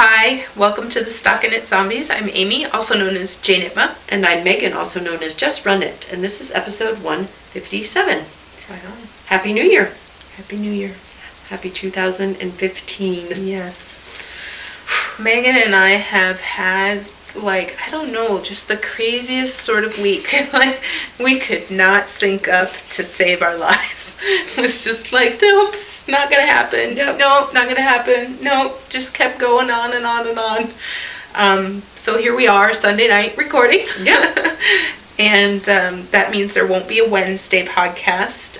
Hi, welcome to the Stockinit Zombies. I'm Amy, also known as Jane Itma. And I'm Megan, also known as Just Run It. And this is episode 157. Right on. Happy New Year. Happy New Year. Happy 2015. Yes. Megan and I have had, I don't know, just the craziest sort of week. We could not sync up to save our lives. It was just nope. Not gonna happen. Yep. Nope, not gonna happen. Nope, just kept going on and on and on. So here we are, Sunday night recording. Yep. And that means there won't be a Wednesday podcast.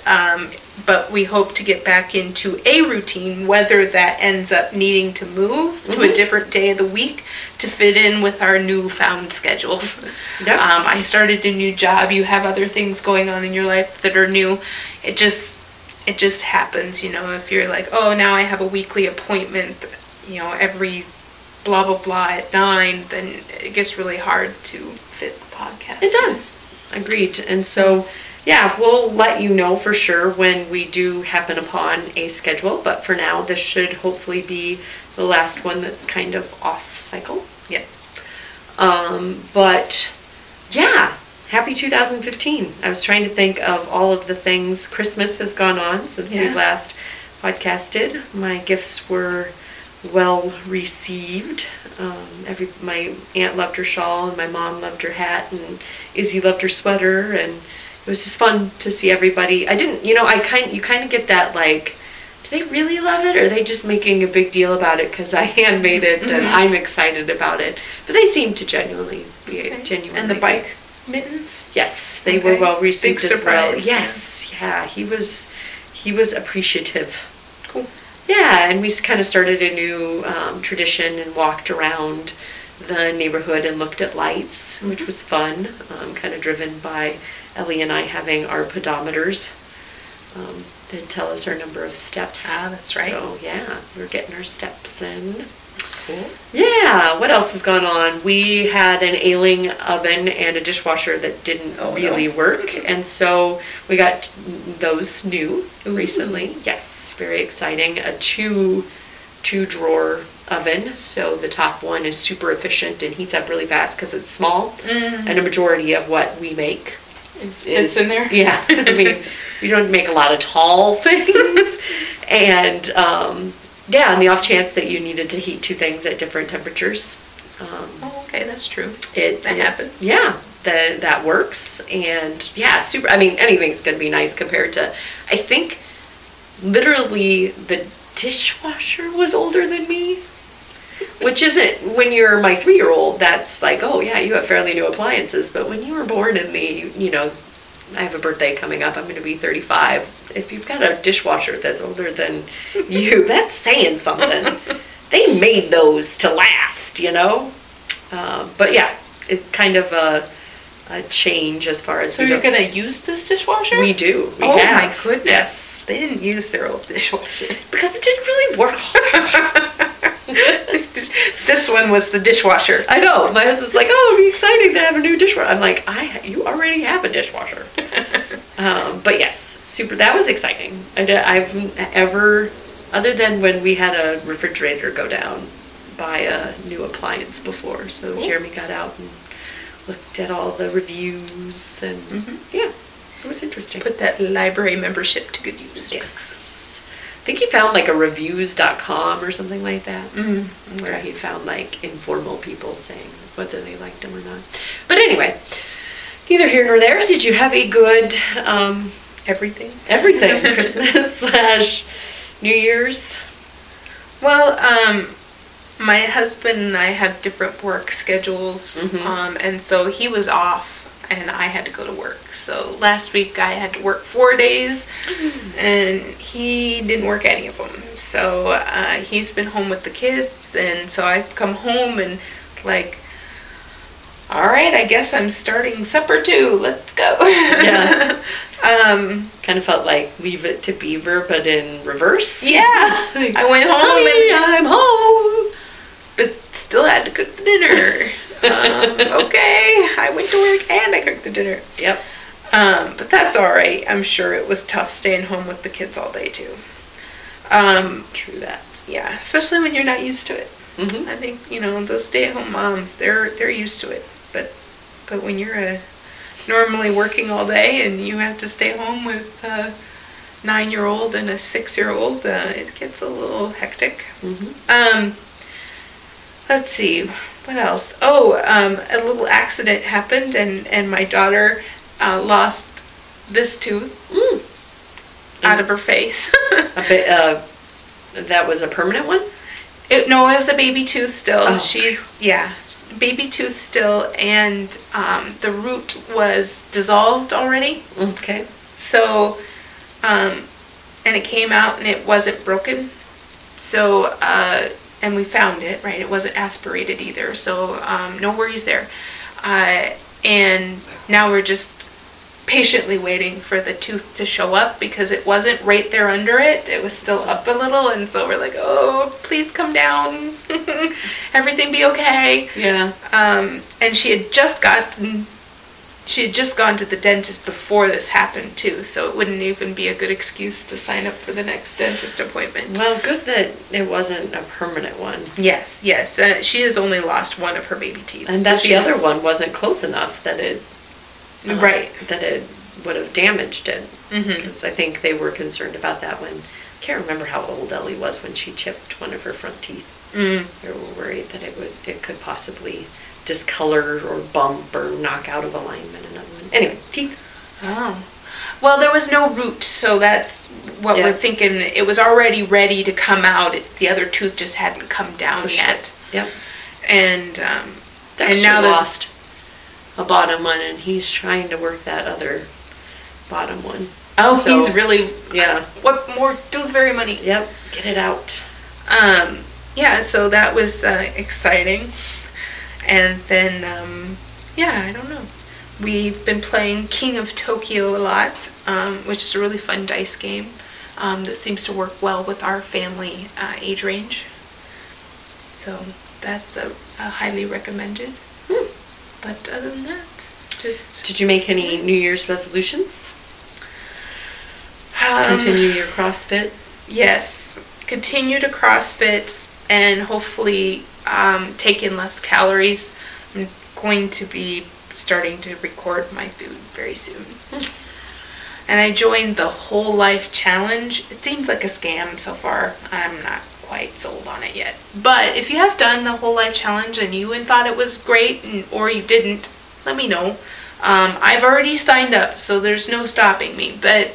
But we hope to get back into a routine, whether that ends up needing to move to a different day of the week to fit in with our newfound schedules. Yep. I started a new job. You have other things going on in your life that are new. It just happens, if you're like, oh, now I have a weekly appointment, every blah, blah, blah at 9, then it gets really hard to fit the podcast. It does. Agreed. And so, yeah, we'll let you know for sure when we do happen upon a schedule. But for now, this should hopefully be the last one that's kind of off cycle. Yeah. But, yeah. Happy 2015. I was trying to think of all of the things. Christmas has gone on since we last podcasted. My gifts were well received. My aunt loved her shawl, and my mom loved her hat, and Izzy loved her sweater, and it was just fun to see everybody. I didn't, you kind of get that, do they really love it, or are they just making a big deal about it because I handmade it and I'm excited about it? But they seemed to genuinely be genuinely. And the bike mittens? Yes, they were well received Big as well. surprise. Yes, yeah, he was appreciative. Cool. Yeah, and we kind of started a new tradition and walked around the neighborhood and looked at lights, which was fun. Kind of driven by Ellie and I having our pedometers that tell us our number of steps. Ah, that's right. So yeah, we're getting our steps in. Cool. Yeah, what else has gone on? We had an ailing oven and a dishwasher that didn't really work, and so we got those new recently. Yes, very exciting. A two drawer oven, so the top one is super efficient and heats up really fast because it's small, and a majority of what we make is in there. Yeah, I mean, we don't make a lot of tall things, and yeah, on the off chance that you needed to heat two things at different temperatures. Okay, that's true. That happens. Yeah, that works. And yeah, super. I mean, anything's going to be nice compared to, I think, literally the dishwasher was older than me. Which isn't, when you're my 3-year-old, that's like, oh yeah, you have fairly new appliances. But when you were born in the, I have a birthday coming up, I'm going to be 35. If you've got a dishwasher that's older than you, that's saying something. They made those to last, But yeah, it's kind of a change as far as... So you're going to use this dishwasher? We do. We have. My goodness. Yes. They didn't use their old dishwasher. Because it didn't really work hard. This one was the dishwasher. I know. My husband's like, oh, it'd be exciting to have a new dishwasher. I'm like, you already have a dishwasher. But yes, super. That was exciting. I've ever, other than when we had a refrigerator go down, buy a new appliance before. So Jeremy got out and looked at all the reviews, and yeah, it was interesting. Put that library membership to good use. Yes. I think he found a reviews.com or something like that, where he found informal people saying whether they liked him or not. But anyway, neither here nor there. Did you have a good everything Christmas / New Year's? Well, my husband and I have different work schedules, and so he was off and I had to go to work. So last week I had to work 4 days, and he didn't work any of them. So he's been home with the kids, and so I've come home and all right, I guess I'm starting supper too. Let's go. Yeah. Kind of felt like Leave It to Beaver, but in reverse. Yeah. I went home. Honey, I'm home. But still had to cook the dinner. Okay. I went to work and I cooked the dinner. Yep. But that's all right. I'm sure it was tough staying home with the kids all day too. True that. Yeah, especially when you're not used to it. I think, those stay-at-home moms, they're used to it. But when you're normally working all day and you have to stay home with a 9-year-old and a 6-year-old, it gets a little hectic. Let's see, what else? Oh, a little accident happened, and my daughter lost this tooth out of her face. That was a permanent one? No, it was a baby tooth still. Oh. Baby tooth still, and the root was dissolved already. Okay. So, and it came out and it wasn't broken. So, and we found it, right? It wasn't aspirated either. So, no worries there. And now we're just patiently waiting for the tooth to show up because it wasn't right there under it. It was still up a little, and so we're like, oh, please come down. Everything be okay. Yeah. And she had just gone to the dentist before this happened too, so it wouldn't even be a good excuse to sign up for the next dentist appointment. Well, good that it wasn't a permanent one. Yes. She has only lost one of her baby teeth. And that the other one wasn't close enough that it that it would have damaged it. Because I think they were concerned about that when, I can't remember how old Ellie was when she chipped one of her front teeth. They were worried that it could possibly discolor or bump or knock out of alignment another one. Anyway, teeth. Oh. Well, there was no root, so that's what we're thinking. It was already ready to come out. The other tooth just hadn't come down yet. Yep. And and now lost a bottom one, and he's trying to work that other bottom one. Oh, so, he's really what more Dewsbury money? Yep, get it out. So that was exciting, and then I don't know. We've been playing King of Tokyo a lot, which is a really fun dice game that seems to work well with our family age range. So that's a highly recommended. But other than that, just... Did you make any New Year's resolutions? Continue your CrossFit? Yes. Continue to CrossFit and hopefully take in less calories. I'm going to be starting to record my food very soon. And I joined the Whole Life Challenge. It seems like a scam so far. I'm not quite sold on it yet. But if you have done the Whole Life Challenge and you thought it was great, or you didn't, let me know. I've already signed up, so there's no stopping me. But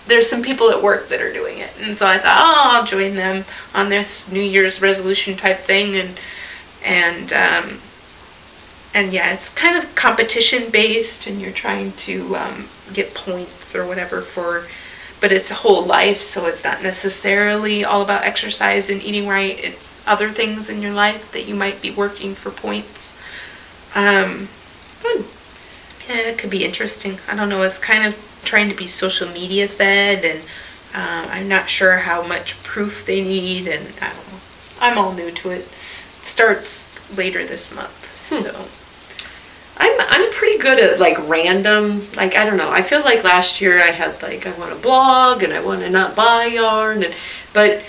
there's some people at work that are doing it, and so I thought, I'll join them on this New Year's resolution type thing. And it's kind of competition based, and you're trying to get points or whatever but it's a whole life, so it's not necessarily all about exercise and eating right. It's other things in your life that you might be working for points. Fun. Yeah, it could be interesting. I don't know. It's kind of trying to be social media fed, and I'm not sure how much proof they need, and I don't know. I'm all new to it. It starts later this month, so... I'm pretty good at random, I don't know. I feel like last year I had I want to blog and I want to not buy yarn, but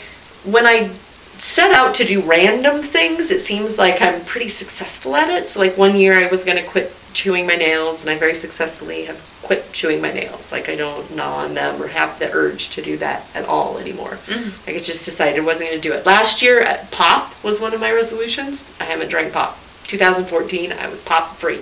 when I set out to do random things, it seems like I'm pretty successful at it. So one year I was going to quit chewing my nails, and I very successfully have quit chewing my nails. I don't gnaw on them or have the urge to do that at all anymore. I just decided I wasn't going to do it. Last year, pop was one of my resolutions. I haven't drank pop. 2014, I was pop free,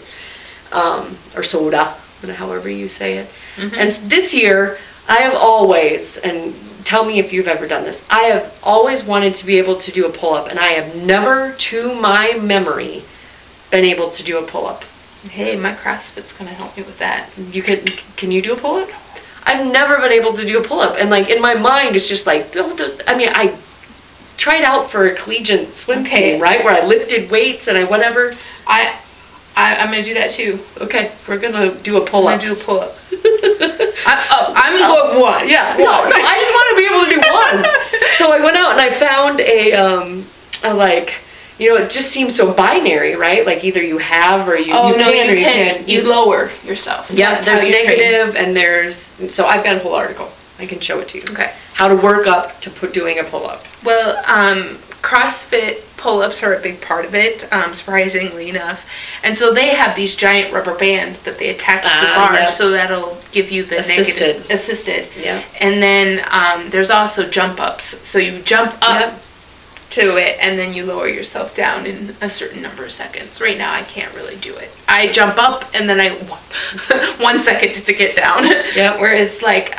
or soda, however you say it. And this year, I have always, and tell me if you've ever done this, I have always wanted to be able to do a pull-up, and I have never, to my memory, been able to do a pull-up. Hey, my CrossFit's going to help me with that. Can you do a pull-up? I've never been able to do a pull-up, and in my mind, it's just I tried out for a collegiate swim team, right, where I lifted weights and whatever. I'm going to do that too. Okay, we're going to do a pull-up. I'm going to do a pull-up. I'm going one. Yeah, no, I just want to be able to do one. So I went out and I found it just seems so binary, right? Either you have or you can or you can't. You lower yourself. Yeah, there's negative and there's, so I've got a whole article. I can show it to you. Okay. How to work up to doing a pull-up. Well, CrossFit pull-ups are a big part of it, surprisingly enough. And so they have these giant rubber bands that they attach to the bar, so that'll give you the assisted. Yeah. And then there's also jump ups. So you jump up to it, and then you lower yourself down in a certain number of seconds. Right now, I can't really do it. I jump up, and then I 1 second to get down. Yep. Whereas, like,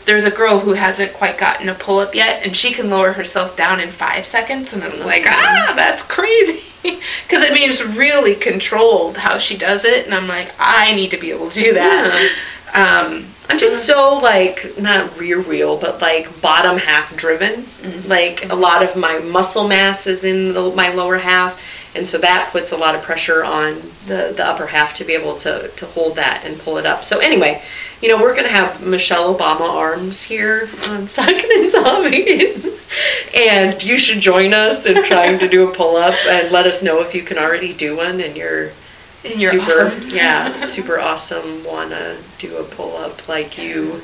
there's a girl who hasn't quite gotten a pull-up yet, and she can lower herself down in 5 seconds, and I was like, that's crazy. Because, I mean, it's really controlled how she does it, and I'm like, I need to be able to do that. I'm just so, like, not rear wheel, but, like, bottom half driven. Like, a lot of my muscle mass is in my lower half, and so that puts a lot of pressure on the upper half to be able to hold that and pull it up. So anyway, you know, we're going to have Michelle Obama arms here on Stocking and Zombies. And you should join us in trying to do a pull-up, and let us know if you can already do one, and you're super awesome, wanna do a pull-up like you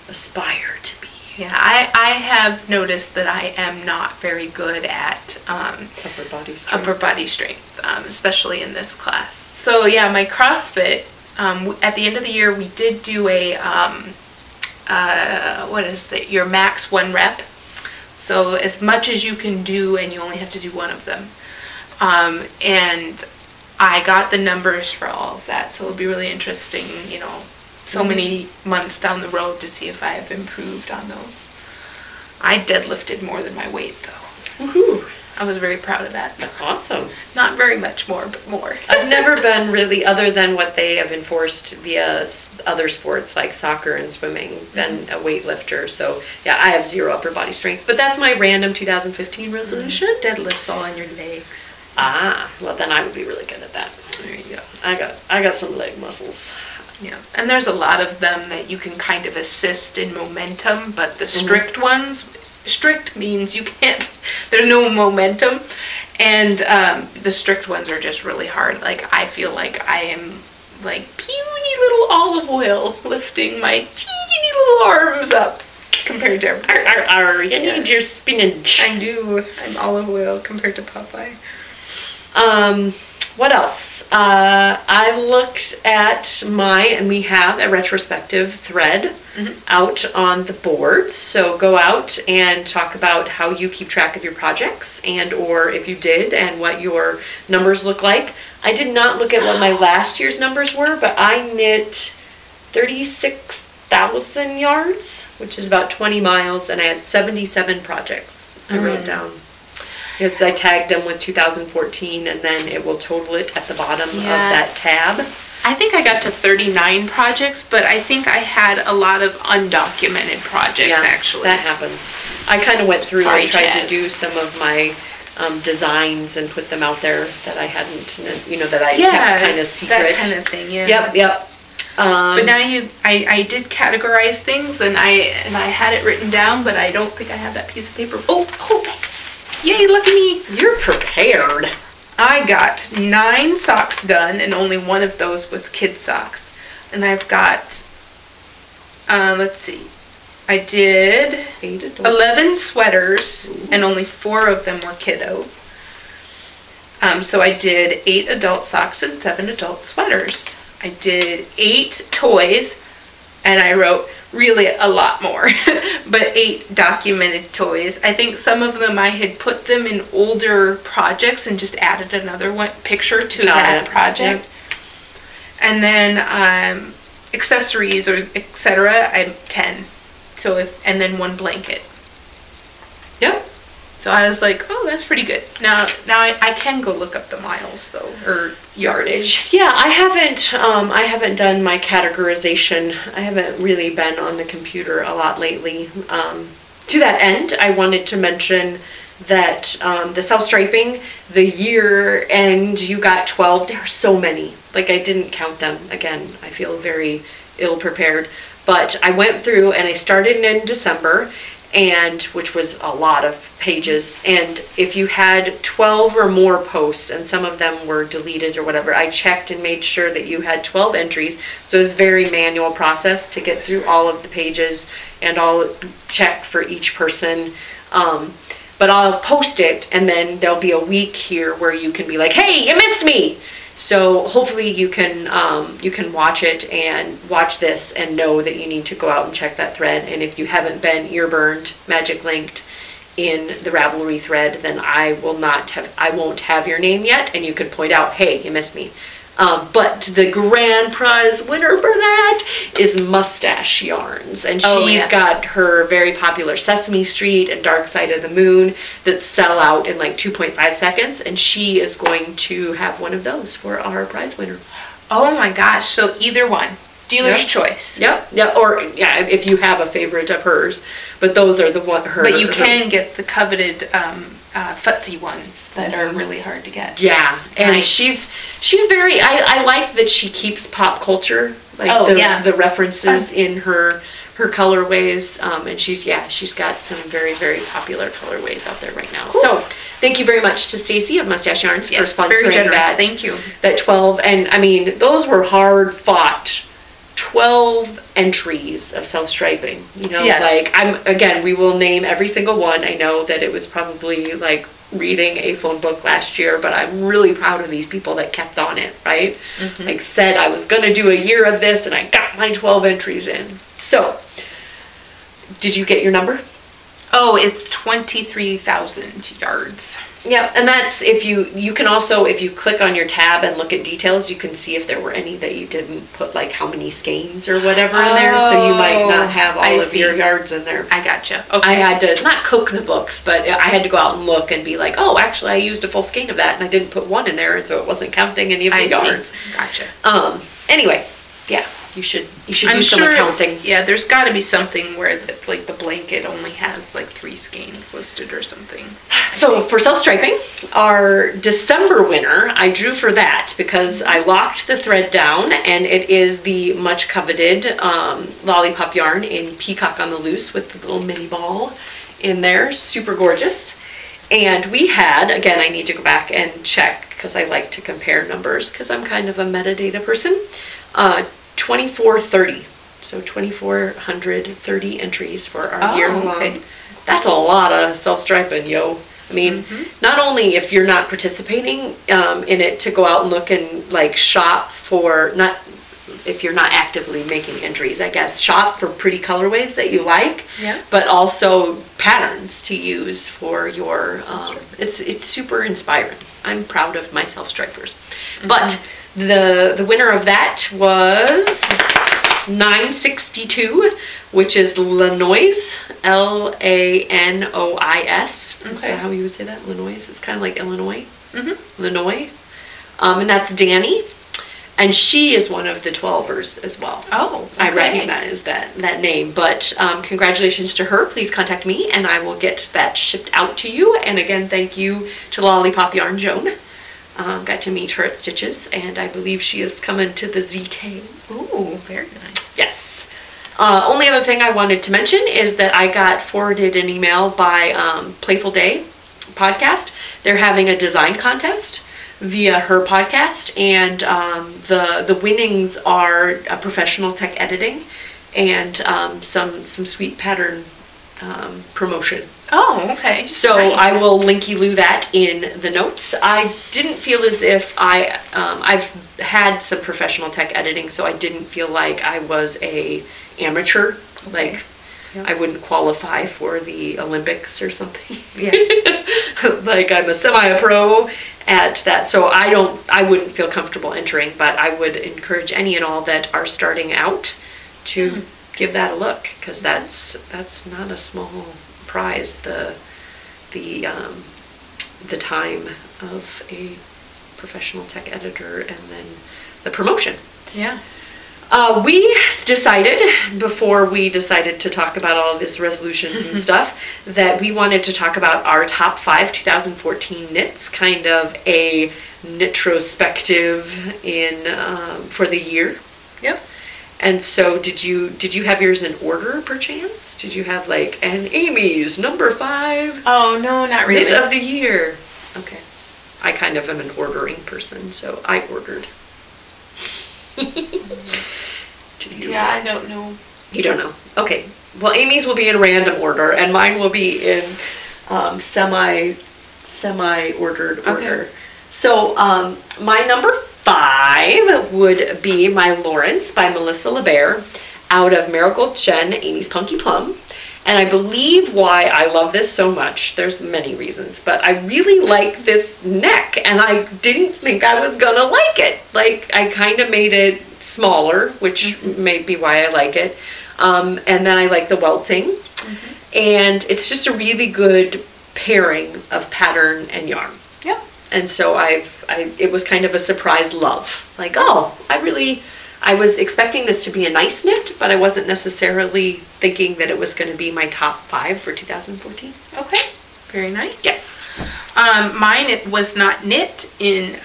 aspire to be. Yeah, I have noticed that I am not very good at upper body strength, especially in this class. So yeah, my CrossFit, at the end of the year we did do a your max 1 rep. So as much as you can do, and you only have to do 1 of them. And I got the numbers for all of that, so it'll be really interesting, you know, so many months down the road to see if I have improved on those. I deadlifted more than my weight, though. Woohoo! I was very proud of that. Awesome. Not very much more, but more. I've never been really, other than what they have enforced via other sports like soccer and swimming, been a weightlifter. So, yeah, I have 0 upper body strength. But that's my random 2015 resolution. Deadlifts all on your legs. Well then I would be really good at that. There you go. I got some leg muscles. Yeah, and there's a lot of them that you can kind of assist in momentum, but the strict ones, strict means you can't, there's no momentum, and the strict ones are just really hard. Like, I feel like I am like puny little olive oil lifting my teeny little arms up compared to everybody. You need your spinach. I do. I'm olive oil compared to Popeye. What else? I looked at and we have a retrospective thread out on the boards. So go out and talk about how you keep track of your projects, and or if you did, and what your numbers look like. I did not look at what my last year's numbers were, but I knit 36,000 yards, which is about 20 miles, and I had 77 projects I wrote down. Because I tagged them with 2014, and then it will total it at the bottom of that tab. I think I got to 39 projects, but I think I had a lot of undocumented projects, actually. That happens. I kind of went through and tried to do some of my designs and put them out there that I hadn't, you know, that I kept kind of secret. That kind of thing, yeah. Yep. But now I did categorize things, and I had it written down, but I don't think I have that piece of paper. Oh, yay, look at me. You're prepared. I got 9 socks done, and only 1 of those was kid socks. And I've got, let's see, I did 11 sweaters, and only 4 of them were kiddo. So I did 8 adult socks and 7 adult sweaters. I did 8 toys, and I wrote really a lot more, but 8 documented toys. I think some of them I had put them in older projects and just added another picture to that project. Yep. And then accessories or etc. I'm 10. So and then 1 blanket. Yep. So I was like, oh, that's pretty good. Now I can go look up the miles though, or yardage. Yeah, I haven't done my categorization. I haven't really been on the computer a lot lately. To that end, I wanted to mention that the self-striping, the year end, you got 12. There are so many. Like, I didn't count them. Again, I feel very ill-prepared. But I went through and I started in December, and which was a lot of pages, and if you had 12 or more posts and some of them were deleted or whatever, I checked and made sure that you had 12 entries. So it was a very manual process to get through all of the pages, and I'll check for each person. But I'll post it, and then there'll be a week here where you can be like, hey, you missed me! So hopefully you can watch it and watch this and know that you need to go out and check that thread. And if you haven't been ear burned, magic linked in the Ravelry thread, then I won't have your name yet, and you can point out, hey, you missed me. But the grand prize winner for that is Mustache Yarns. And she's got her very popular Sesame Street and Dark Side of the Moon that sell out in like 2.5 seconds. And she is going to have one of those for our prize winner. Oh my gosh. So either one. Dealer's choice. Yep. Yeah. Or if you have a favorite of hers. But those are the one her. But you can get the coveted futzy ones that are really hard to get. Yeah. And she's very, I like that she keeps pop culture, like the references in her colorways, and she's got some very, very popular colorways out there right now. Cool. So thank you very much to Stacy of Mustache Yarns for sponsoring that. Thank you. That 12, and I mean, those were hard fought 12 entries of self-striping, we will name every single one. I know that it was probably like reading a phone book last year, but I'm really proud of these people that kept on it, right? Mm-hmm. Like said I was going to do a year of this, and I got my 12 entries in. So, did you get your number? Oh, it's 23,000 yards. Yeah, and that's if you can also, if you click on your tab and look at details, you can see if there were any that you didn't put, like how many skeins or whatever in there, so you might not have all of your yards in there. I gotcha. Okay. I had to, not cook the books, but I had to go out and look and be like, oh, actually I used a full skein of that, and I didn't put one in there, and so it wasn't counting any of the yards. Gotcha. Anyway, yeah. You should do some accounting. Yeah, there's got to be something where the blanket only has like 3 skeins listed or something. So for self-striping, our December winner, I drew for that because I locked the thread down, and it is the much coveted lollipop yarn in Peacock on the Loose with the little mini ball in there. Super gorgeous. And we had, again, I need to go back and check because I like to compare numbers because I'm kind of a metadata person. 2430. So 2,430 entries for our year long. Okay. That's a lot of self-striping, yo. I mean, not only if you're not participating in it to go out and look and like shop for, not if you're not actively making entries, I guess, shop for pretty colorways that you like, but also patterns to use for your, it's super inspiring. I'm proud of my self-stripers. But the winner of that was 962, which is Lanois, Lanois. Is that how you would say that? Lanois? It's kind of like Illinois. Lanois. And that's Danny. And she is one of the 12ers as well. Oh, okay. I recognize that name. But congratulations to her. Please contact me, and I will get that shipped out to you. And again, thank you to Lollipop Yarn Joan. Got to meet her at Stitches, and I believe she is coming to the ZK. Ooh, very nice. Yes. Only other thing I wanted to mention is that I got forwarded an email by Playful Day podcast. They're having a design contest via her podcast, and the winnings are a professional tech editing and some sweet pattern promotion. Oh, okay. So nice. I will linky-loo that in the notes. I didn't feel as if I've had some professional tech editing, so I didn't feel like I was a amateur. Like, I wouldn't qualify for the Olympics or something. Yeah. Like I'm a semi-pro at that, so I wouldn't feel comfortable entering, but I would encourage any and all that are starting out to give that a look, because that's not a small prize, the time of a professional tech editor and then the promotion. Yeah. We decided, before we decided to talk about all of this resolutions and stuff, that we wanted to talk about our top 5 2014 knits, kind of a retrospective for the year. Yep. And so, did you have yours in order, perchance? Did you have like an Amy's number 5? Oh no, not really. Knit of the year. Okay. I kind of am an ordering person, so I ordered. Yeah, I don't know. You don't know. Okay. Well, Amy's will be in random order, and mine will be in semi-ordered order. So my number 5 would be my Lawrence by Melissa LeBaire out of Marigold Jen, Amy's Punky Plum. And I believe why I love this so much, there's many reasons, but I really like this neck, and I didn't think I was gonna like it. Like, I kind of made it smaller, which may be why I like it. And then I like the welting. And it's just a really good pairing of pattern and yarn. Yep. And so it was kind of a surprise love. Like, oh, I was expecting this to be a nice knit, but I wasn't necessarily thinking that it was going to be my top 5 for 2014. Okay, very nice. Yes. Mine was not knit in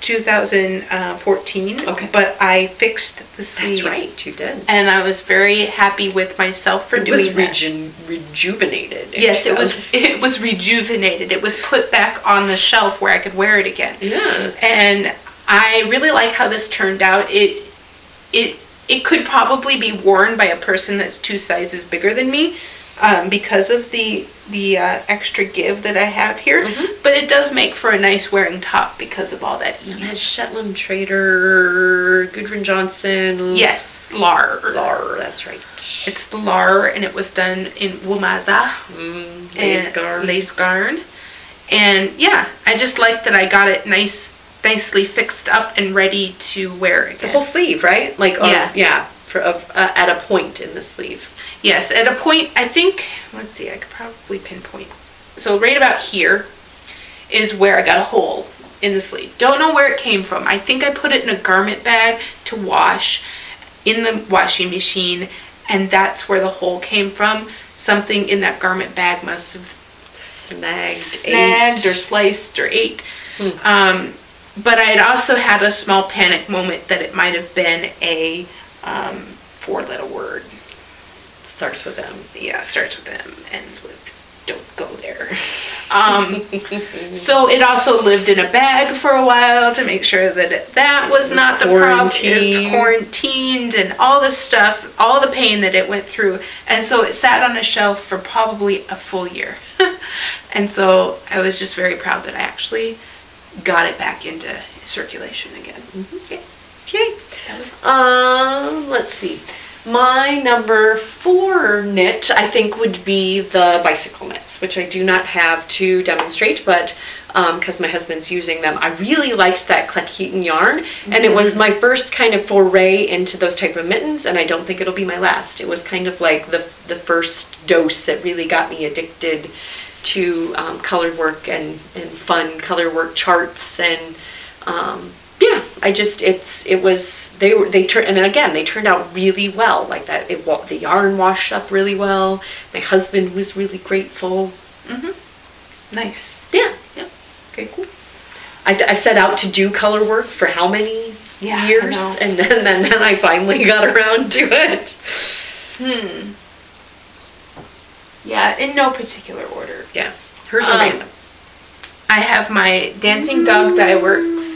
2014, but I fixed the sleeve. That's right, you did. And I was very happy with myself for doing that. It was rejuvenated. Yes, it was rejuvenated. It was put back on the shelf where I could wear it again. Yeah. And I really like how this turned out. It could probably be worn by a person that's 2 sizes bigger than me, because of the extra give that I have here. But it does make for a nice wearing top because of all that ease. And Shetland Trader, Gudrun Johnson. Yes, Lar. Lar, that's right. It's the Lar, and it was done in Woolmaza. Lace garn. And yeah, I just like that I got it nicely fixed up and ready to wear again. The whole sleeve, right? Like, yeah, at a point in the sleeve. Yes, at a point, I think, let's see, I could probably pinpoint. So right about here is where I got a hole in the sleeve. Don't know where it came from. I think I put it in a garment bag to wash in the washing machine, and that's where the hole came from. Something in that garment bag must have snagged or sliced or ate. But I had also had a small panic moment that it might have been a 4-letter word. Starts with M. Yeah, starts with M, ends with don't go there. So it also lived in a bag for a while to make sure that that was not the problem. It's quarantined and all this stuff, all the pain that it went through. And so it sat on a shelf for probably a full year. And so I was just very proud that I actually got it back into circulation again. Okay. Let's see. My number 4 knit, I think, would be the bicycle knits, which I do not have to demonstrate, but because my husband's using them. I really liked that Cleckheaton yarn, and it was my first kind of foray into those type of mittens, and I don't think it'll be my last. It was kind of like the first dose that really got me addicted to colored work and fun color work charts, and yeah, they turned out really well. Like that, the yarn washed up really well. My husband was really grateful. Nice. Yeah. Okay, cool. I set out to do color work for how many years, and then I finally got around to it. Yeah, in no particular order. Yeah, hers are random. I have my Dancing Dog Dye Works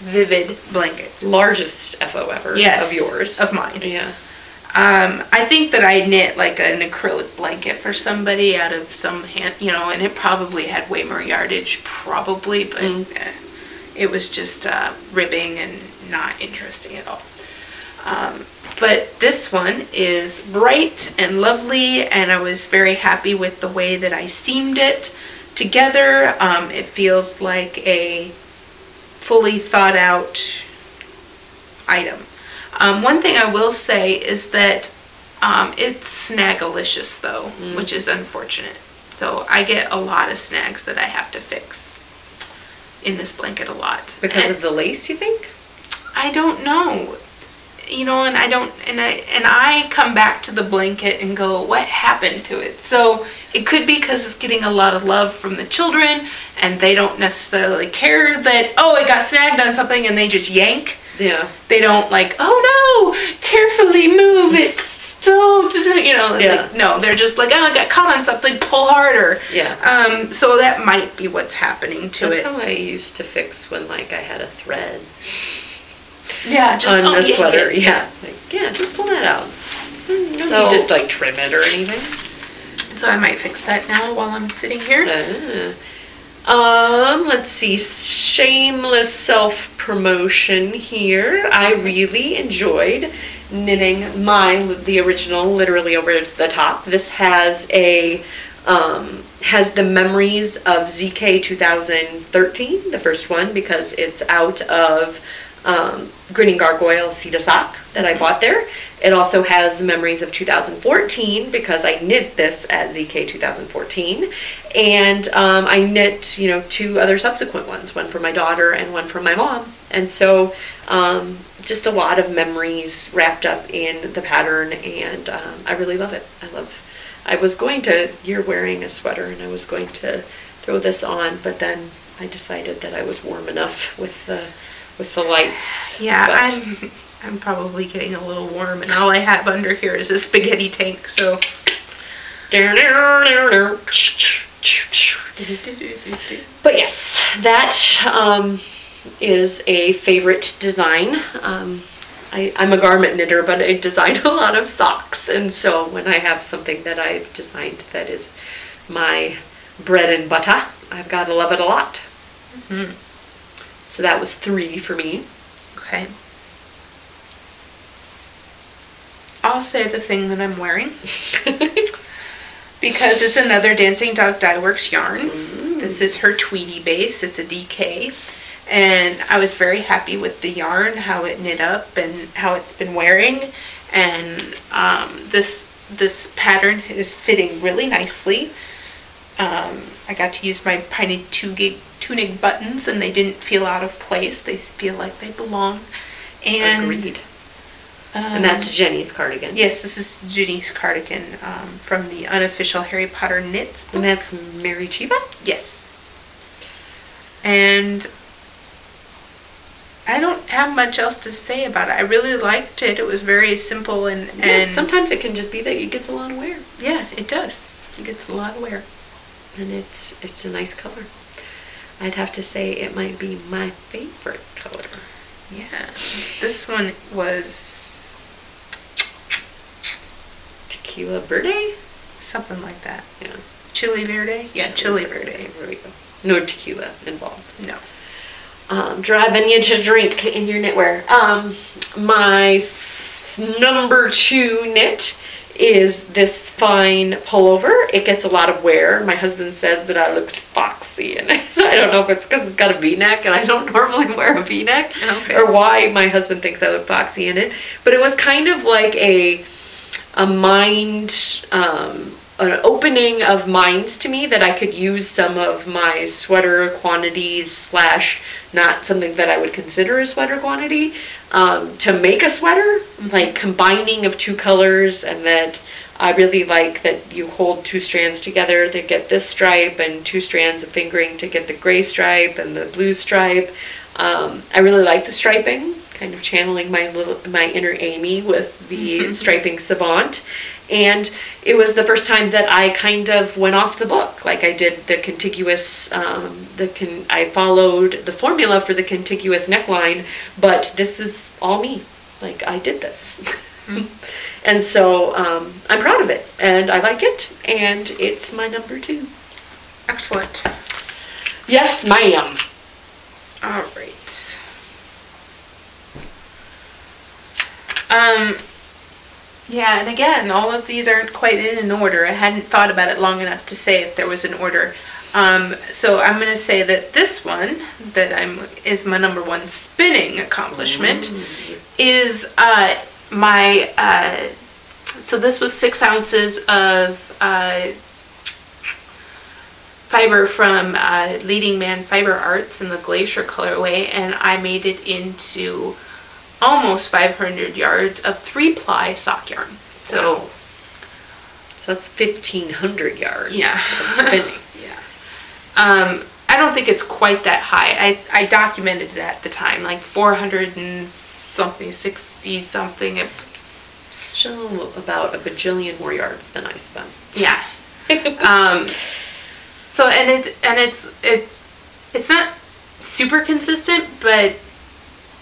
Vivid blanket. Largest FO ever of yours. Of mine. Yeah. I think that I knit like an acrylic blanket for somebody out of some hand, and it probably had way more yardage, probably, but it was just ribbing and not interesting at all. But this one is bright and lovely, and I was very happy with the way that I seamed it together. It feels like a fully thought out item. One thing I will say is that it's snagalicious though, which is unfortunate. So I get a lot of snags that I have to fix in this blanket a lot. Because of the lace, you think? I don't know. And I come back to the blanket and go, what happened to it? So it could be because it's getting a lot of love from the children, and they don't necessarily care that, it got snagged on something, and they just yank. Yeah. They don't like, oh no, carefully move it. Don't, like, no, they're just like, I got caught on something, pull harder. Yeah. So that might be what's happening to it. That's how I used to fix when, I had a thread. Yeah, just on a sweater. Yeah. Just pull that out. You don't need to, trim it or anything. So I might fix that now while I'm sitting here. Let's see, shameless self-promotion here. I really enjoyed knitting the original Literally Over the Top. This has has the memories of ZK 2013, the first one, because it's out of Grinning Gargoyle Sita Sock that I bought there. It also has the memories of 2014 because I knit this at ZK 2014, and I knit 2 other subsequent ones, one for my daughter and one for my mom, and so just a lot of memories wrapped up in the pattern, and I really love it. You're wearing a sweater, and I was going to throw this on, but then I decided that I was warm enough with the lights. Yeah, I'm probably getting a little warm, and all I have under here is a spaghetti tank, so. But yes, that is a favorite design. I'm a garment knitter, but I design a lot of socks, and so when I have something that I've designed that is my bread and butter, I've got to love it a lot. Mm-hmm. So that was 3 for me. Okay. I'll say the thing that I'm wearing because it's another Dancing Dog Dye Works yarn. Mm. This is her Tweety base. It's a DK, and I was very happy with the yarn, how it knit up, and how it's been wearing. And this pattern is fitting really nicely. I got to use my Piney tunic buttons, and they didn't feel out of place. They feel like they belong. And agreed. And that's Jenny's cardigan. Yes, this is Jenny's cardigan from the unofficial Harry Potter knits book. And that's Mary Chiba? Yes. And I don't have much else to say about it. I really liked it. It was very simple and sometimes it can just be that it gets a lot of wear. Yeah, it does. It gets a lot of wear. And it's a nice color. I'd have to say it might be my favorite color. Yeah. This one was Tequila Verde? Something like that. Yeah. Chili Verde? Yeah, Chili Verde. There we go. No tequila involved. No. Driving you to drink in your knitwear. My number 2 knit is this fine pullover. It gets a lot of wear. My husband says that I look foxy, and I don't know if it's because it's got a V-neck, and I don't normally wear a V-neck, or why my husband thinks I look foxy in it. But it was kind of like a mind, an opening of minds to me that I could use some of my sweater quantities / not something that I would consider a sweater quantity to make a sweater, like combining of 2 colors, and that I really like that you hold 2 strands together to get this stripe and 2 strands of fingering to get the gray stripe and the blue stripe. I really like the striping, kind of channeling my inner Amy with the striping savant. And it was the first time that I kind of went off the book. Like I did the contiguous, I followed the formula for the contiguous neckline, but this is all me. Like I did this. And so I'm proud of it, and I like it, and it's my number 2. Excellent. Yes, ma'am. All right. Yeah, and again, all of these aren't quite in an order. I hadn't thought about it long enough to say if there was an order. So I'm going to say that this one that is my number 1 spinning accomplishment is so this was 6 ounces of fiber from Leading Man Fiber Arts in the Glacier colorway, and I made it into almost 500 yards of 3-ply sock yarn. So that's 1,500 yards of spinning. Yeah. I don't think it's quite that high. I documented it at the time, like 400 and something, 60 something. It's still about a bajillion more yards than I spent. Yeah. So it's not super consistent, but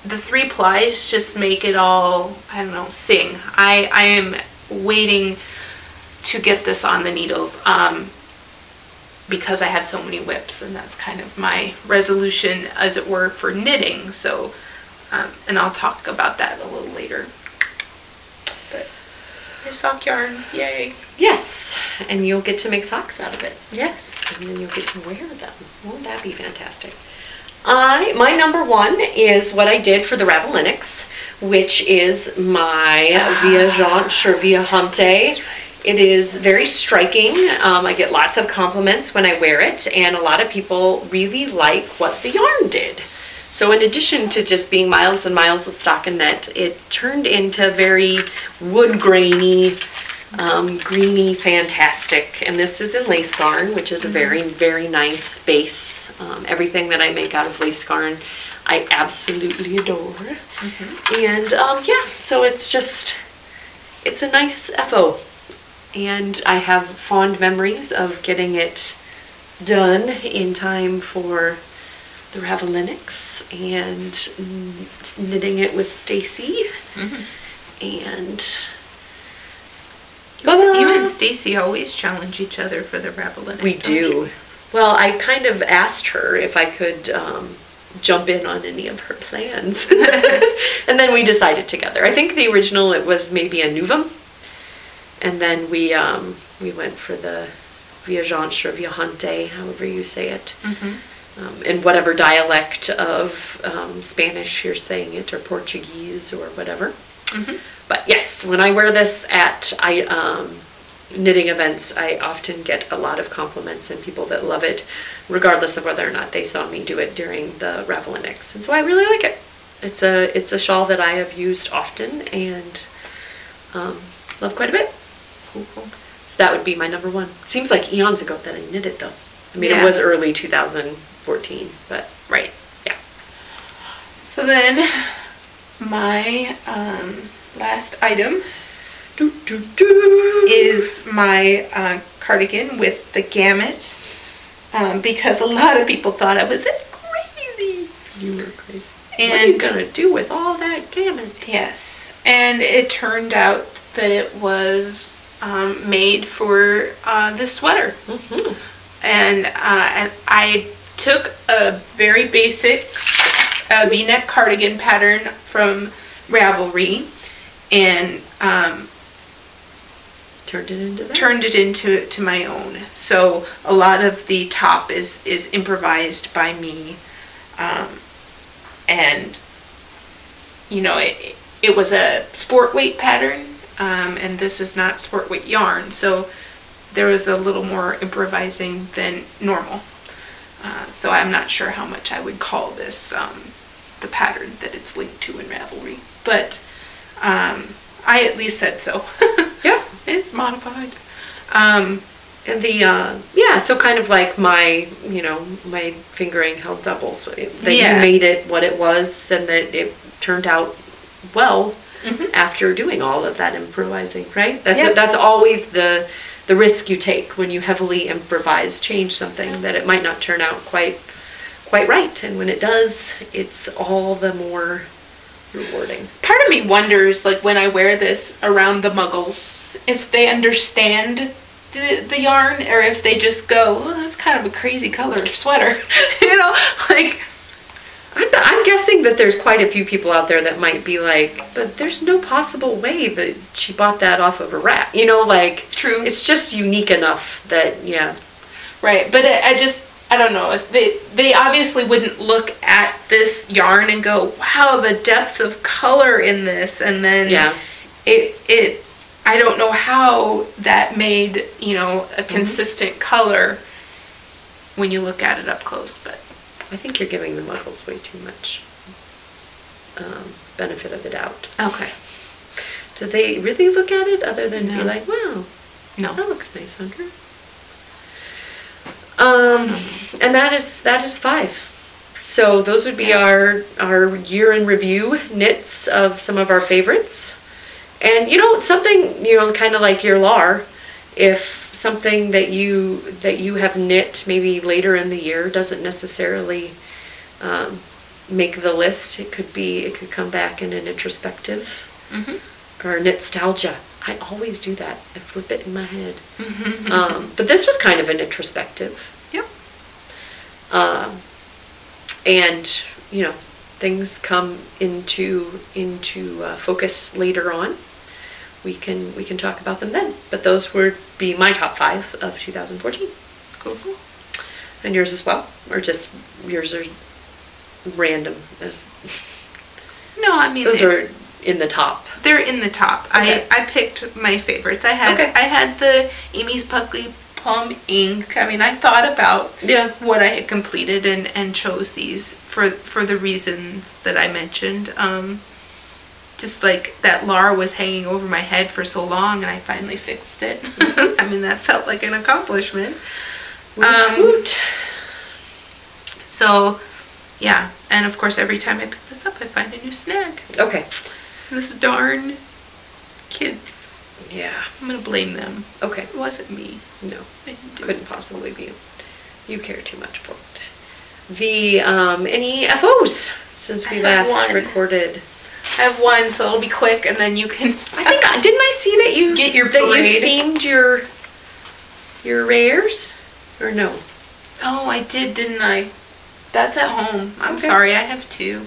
the 3 plies just make it all, I don't know, sing. I am waiting to get this on the needles, because I have so many whips, and that's kind of my resolution, as it were, for knitting. So, and I'll talk about that a little later. But my sock yarn, yay! Yes, and you'll get to make socks out of it. Yes, and then you'll get to wear them. Won't that be fantastic? My number one is what I did for the Ravellenics, which is my Viajante or Viajante. It is very striking. I get lots of compliments when I wear it, and a lot of people really like what the yarn did. So in addition to just being miles and miles of stockinette, it turned into very wood grainy, greeny, fantastic. And this is in lace yarn, which is a very, very nice base. Everything that I make out of lace yarn, I absolutely adore. And yeah, so it's a nice FO. And I have fond memories of getting it done in time for the Ravellenics and knitting it with Stacy. And you and Stacy always challenge each other for the Ravellenics. We do. Well, I kind of asked her if I could jump in on any of her plans. And then we decided together. I think the original, it was maybe a Novum. And then we went for the Viajante or Viajante, however you say it, in whatever dialect of Spanish you're saying it, or Portuguese, or whatever. But yes, when I wear this at knitting events, I often get a lot of compliments and people that love it, regardless of whether or not they saw me do it during the Ravellenics. And so I really like it. It's a shawl that I have used often and love quite a bit. So that would be my number one. Seems like eons ago that I knit it, though. I mean, it was early 2014, but right. Yeah. So then, my last item is my cardigan with the gamut, because a lot of people thought I was crazy. You were crazy. And what are you gonna do with all that gamut? Yes, and it turned out that it was made for this sweater. And I took a very basic V-neck cardigan pattern from Ravelry and turned it into my own. So a lot of the top is improvised by me, and you know, it was a sport weight pattern, and this is not sport weight yarn, so there was a little more improvising than normal. So I'm not sure how much I would call this the pattern that it's linked to in Ravelry, but I at least said so. Yeah, it's modified. And the yeah, so kind of like my, you know, my fingering held double, so that you made it what it was, and that it turned out well after doing all of that improvising, right? That's always the risk you take when you heavily improvise, change something, that it might not turn out quite right, and when it does, it's all the more rewarding. Part of me wonders, like, when I wear this around the muggles, if they understand the yarn, or if they just go, oh, that's kind of a crazy color sweater. You know, like, I'm guessing that there's quite a few people out there that might be like, but there's no possible way that she bought that off of a rack. You know, like, true. It's just unique enough that, yeah. Right, but I don't know, if they obviously wouldn't look at this yarn and go, wow, the depth of color in this, and then it I don't know how that made, you know, a consistent color when you look at it up close, but I think you're giving the muggles way too much benefit of the doubt. Okay. Do they really look at it other than be like, wow, no, that looks nice on her? And that is 5. So those would be our year in review knits of some of our favorites. And, you know, something, you know, kind of like your LAR, if something that you have knit maybe later in the year doesn't necessarily make the list, it could come back in an introspective or nostalgia. I always do that. I flip it in my head. But this was kind of an introspective. Yep. And, you know, things come into focus later on. We can talk about them then. But those would be my top 5 of 2014. Cool. And yours as well? Or just yours are random? No, I mean those are in the top. They're in the top. Okay. I picked my favorites. I had the Amy's Puckley Plum Ink. I mean, I thought about what I had completed and chose these for the reasons that I mentioned. Just like that Lar was hanging over my head for so long, and I finally fixed it. I mean, that felt like an accomplishment. Woot. So, yeah, and of course, every time I pick this up, I find a new snag. Okay. This darn kids. Yeah. I'm gonna blame them. Okay. It wasn't me. No, couldn't possibly be. You care too much for it. The any FOs since we last recorded? I have one, so it'll be quick, and then you can. I think didn't I see that you get your that parade. You seamed your rares, or no? Oh, I did, didn't I? That's at home. I'm sorry, I have 2.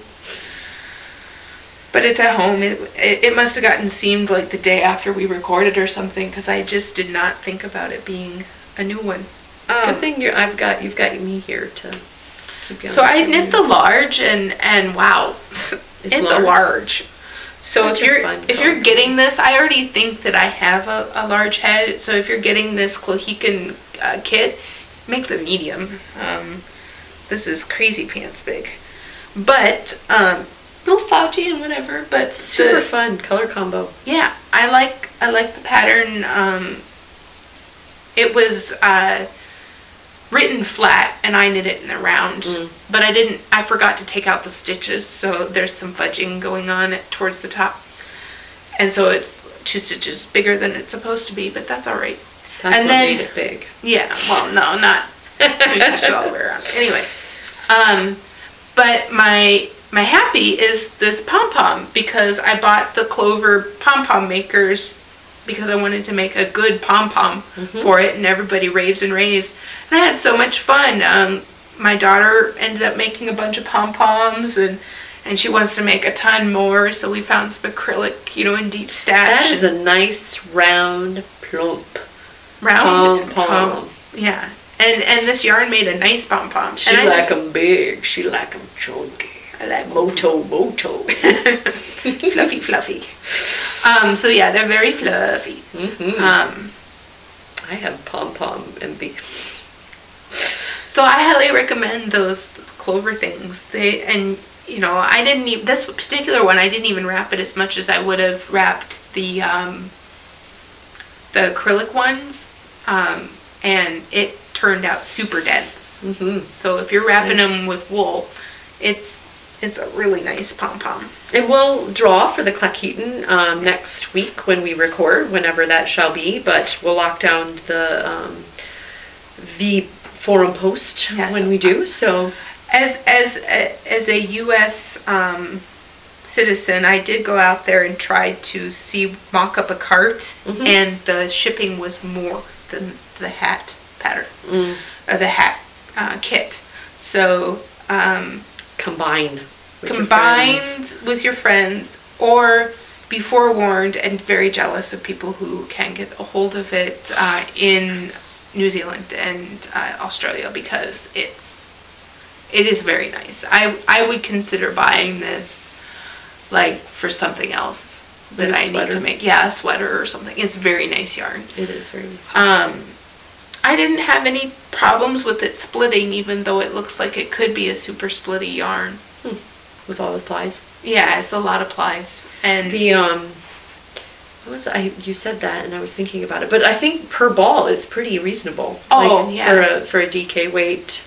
But it's at home. It must have gotten seamed like the day after we recorded or something, because I just did not think about it being a new one. Good thing you've got me here to keep you on. So I knit the large, and wow, it's a large. So if you're getting this, I already think that I have a large head. So if you're getting this Clohican kit, make the medium. This is crazy pants big, but a little slouchy and whatever. But super fun color combo. Yeah, I like the pattern. It was written flat, and I knit it in the round. But I forgot to take out the stitches, so there's some fudging going on towards the top, and so it's 2 stitches bigger than it's supposed to be. But that's all right. That's what made it big. Yeah. Well, no, not 2 stitches all the way around. Anyway. But my happy is this pom-pom, because I bought the Clover pom-pom makers because I wanted to make a good pom-pom for it, and everybody raves and raves. And I had so much fun. My daughter ended up making a bunch of pom-poms, and she wants to make a ton more, so we found some acrylic, in deep stash. That is a nice, round, plump pom-pom. Yeah. And this yarn made a nice pom-pom. She like them big. She like them chunky. I like moto. Fluffy. So yeah, they're very fluffy. I have pom-pom envy. So I highly recommend those Clover things. I didn't even, this particular one, I didn't even wrap it as much as I would have wrapped the acrylic ones. And it turned out super dense. So if you're wrapping them with wool, it's a really nice pom-pom. It will draw for the Clackheaton next week when we record, whenever that shall be, but we'll lock down the forum post when we do. So as a U.S. Citizen, I did go out there and try to mock up a cart, and the shipping was more than the hat pattern or the hat kit. So combine with your friends, or be forewarned and very jealous of people who can get a hold of it in New Zealand and Australia, because it is very nice. I would consider buying this like for something else that I need to make. Yeah, a sweater or something. It's very nice yarn. It is very nice. I didn't have any problems with it splitting, even though it looks like it could be a super splitty yarn. With all the plies? Yeah, it's a lot of plies. And the you said that, and I was thinking about it, but I think per ball it's pretty reasonable. Oh, yeah. For a DK weight.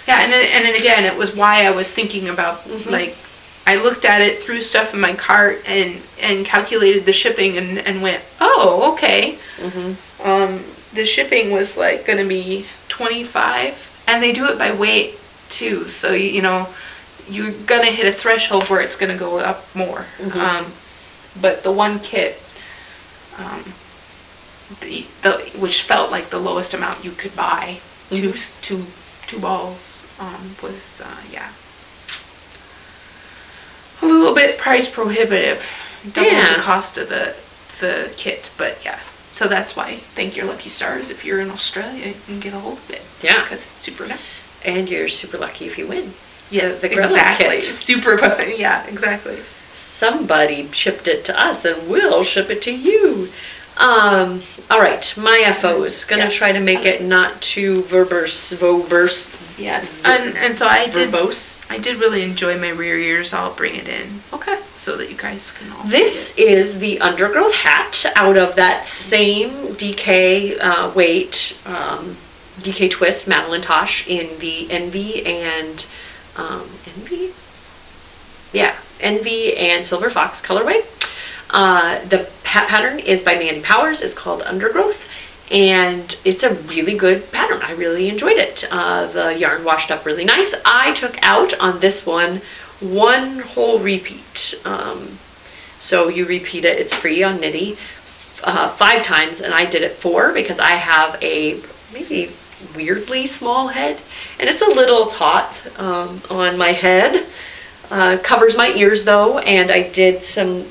Yeah, and then again, it was why I was thinking about I looked at it, threw stuff in my cart, and calculated the shipping, and went, oh, okay. The shipping was like going to be $25, and they do it by weight too. So you're going to hit a threshold where it's going to go up more. But the one kit, which felt like the lowest amount you could buy. Two balls was yeah, a little bit price prohibitive. Double the cost of the kit, but yeah. So that's why thank your lucky stars if you're in Australia, you can get a hold of it. Yeah, because it's super nice. And you're super lucky if you win. Yes, the exactly. Kit. Super fun. Yeah, exactly. Somebody shipped it to us, and we'll ship it to you. All right, my FOs. Gonna try to make it not too verbose. Yes, and so I did. Verbose. I did really enjoy my rear ears. I'll bring it in. Okay. So that you guys can all. This is the undergrowth hat out of that same DK weight, DK twist Madeline Tosh in the Envy and Envy. Yeah, Envy and Silver Fox colorway. The hat pattern is by Mandy Powers. It's called Undergrowth, and it's a really good pattern. I really enjoyed it. The yarn washed up really nice. I took out on this one whole repeat. So you repeat it. It's free on Knitty 5 times, and I did it 4 because I have a maybe weirdly small head, and it's a little taut on my head. Covers my ears though, and I did some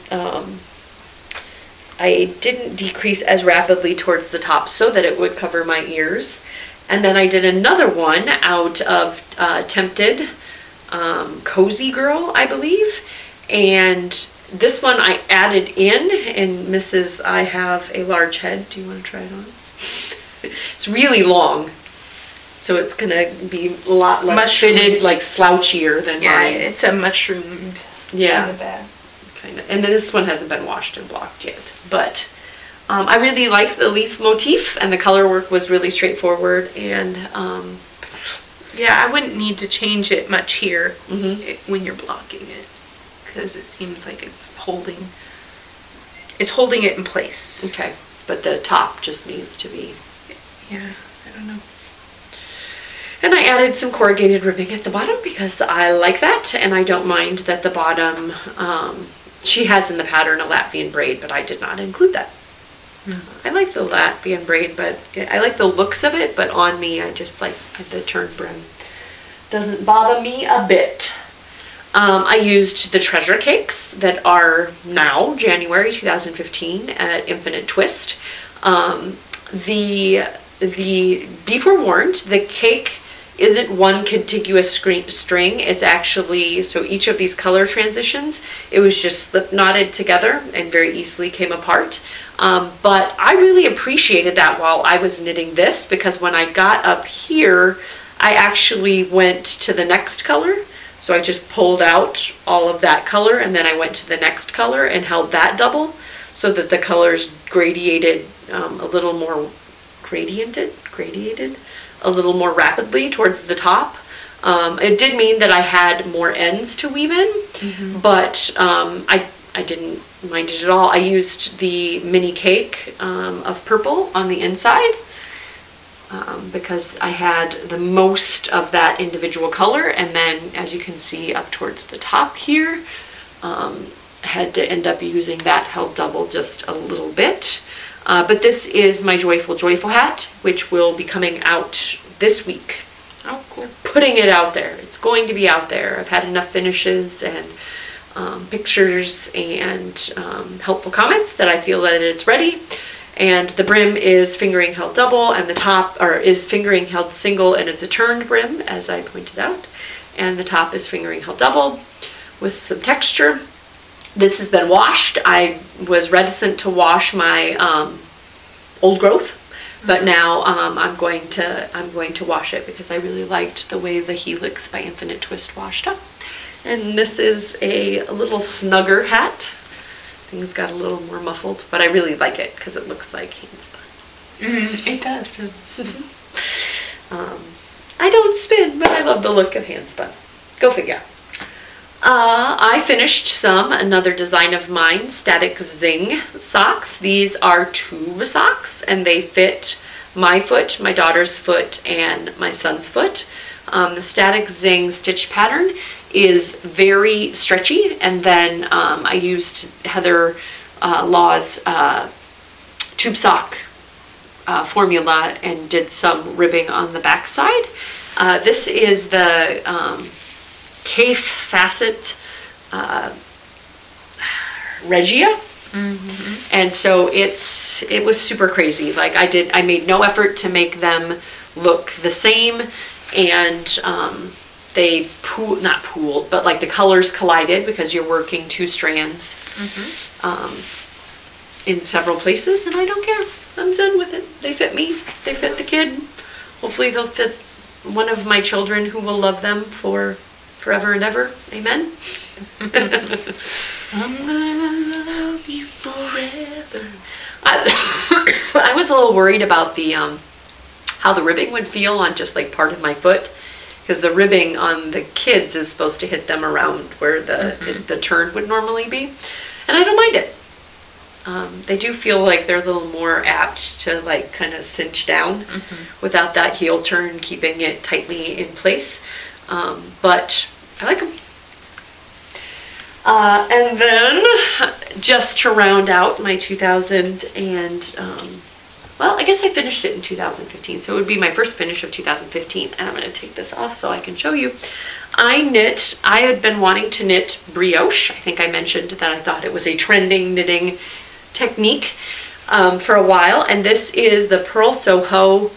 I didn't decrease as rapidly towards the top so that it would cover my ears. And then I did another one out of Tempted Cozy Girl, I believe, and this one I added in, and Mrs. I have a large head. Do you want to try it on? It's really long, so it's gonna be a lot less fitted, like slouchier than mine. It's a mushroomed. Yeah, kind of. And this one hasn't been washed and blocked yet, but I really like the leaf motif, and the color work was really straightforward. And yeah, I wouldn't need to change it much here when you're blocking it, because it seems like it's holding it in place. Okay, but the top just needs to be. Yeah, I don't know. And I added some corrugated ribbing at the bottom because I like that, and I don't mind that the bottom, she has in the pattern a Latvian braid, but I did not include that. I like the Latvian braid, but I like the looks of it, but on me I just like the turned brim. Doesn't bother me a bit. I used the treasure cakes that are now January 2015 at Infinite Twist. Be forewarned, the cake isn't one contiguous string. It's actually, so each of these color transitions, it was just slip knotted together and very easily came apart. But I really appreciated that while I was knitting this, because when I got up here, I actually went to the next color. So I just pulled out all of that color, and then I went to the next color and held that double so that the colors gradiated a little more gradiated a little more rapidly towards the top. It did mean that I had more ends to weave in, but I didn't mind it at all. I used the mini cake of purple on the inside because I had the most of that individual color, and then as you can see up towards the top here, had to end up using that held double just a little bit. But this is my Joyful hat, which will be coming out this week. Oh, cool. Putting it out there. It's going to be out there. I've had enough finishes and pictures and helpful comments that I feel that it's ready. And the brim is fingering held double, and the top is fingering held single, and it's a turned brim, as I pointed out. And the top is fingering held double with some texture. This has been washed. I was reticent to wash my old growth, but now I'm going to wash it because I really liked the way the Helix by Infinite Twist washed up. And this is a little snugger hat. Things got a little more muffled, but I really like it because it looks like handspun. It does. I don't spin, but I love the look of handspun. Go figure. I finished another design of mine, Static Zing socks. These are tube socks, and they fit my foot, my daughter's foot, and my son's foot. The Static Zing stitch pattern is very stretchy, and then I used Heather Law's tube sock formula and did some ribbing on the back side. This is the Cafe Facet Regia. Mm-hmm. And so it was super crazy. Like I made no effort to make them look the same, and they not pooled, but like the colors collided because you're working two strands in several places, and I don't care. I'm zen with it. They fit me. They fit the kid. Hopefully they'll fit one of my children who will love them for forever and ever. Amen. I'm gonna love you forever. I was a little worried about the how the ribbing would feel on just like part of my foot, because the ribbing on the kids is supposed to hit them around where the turn would normally be, and I don't mind it. They do feel like they're a little more apt to like kind of cinch down without that heel turn keeping it tightly in place, but I like them. And then, just to round out my 2000 and, well, I guess I finished it in 2015, so it would be my first finish of 2015, and I'm going to take this off so I can show you. I had been wanting to knit brioche. I think I mentioned that I thought it was a trending knitting technique for a while, and this is the Pearl Soho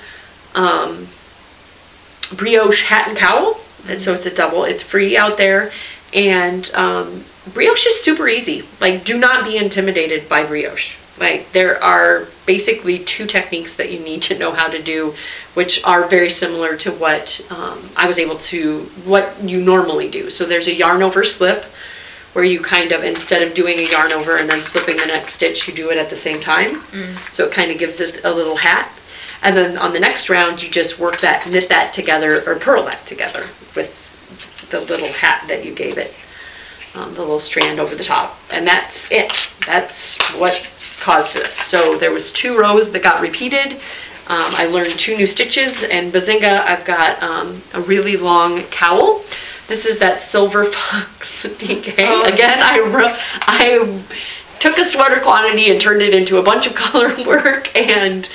brioche hat and cowl, and so it's a double. It's free out there, and brioche is super easy. Like, do not be intimidated by brioche. Like, there are basically two techniques that you need to know how to do, which are very similar to what what you normally do. So there's a yarn over slip, where you kind of, instead of doing a yarn over and then slipping the next stitch, you do it at the same time. So it kind of gives us a little hat. And then on the next round, you just work that, knit that together, or purl that together with the little hat that you gave it. The little strand over the top, and that's it. That's what caused this. So there was 2 rows that got repeated. I learned 2 new stitches, and bazinga, I've got a really long cowl. This is that Silver Fox DK. Oh. Again, I took a sweater quantity and turned it into a bunch of color work, and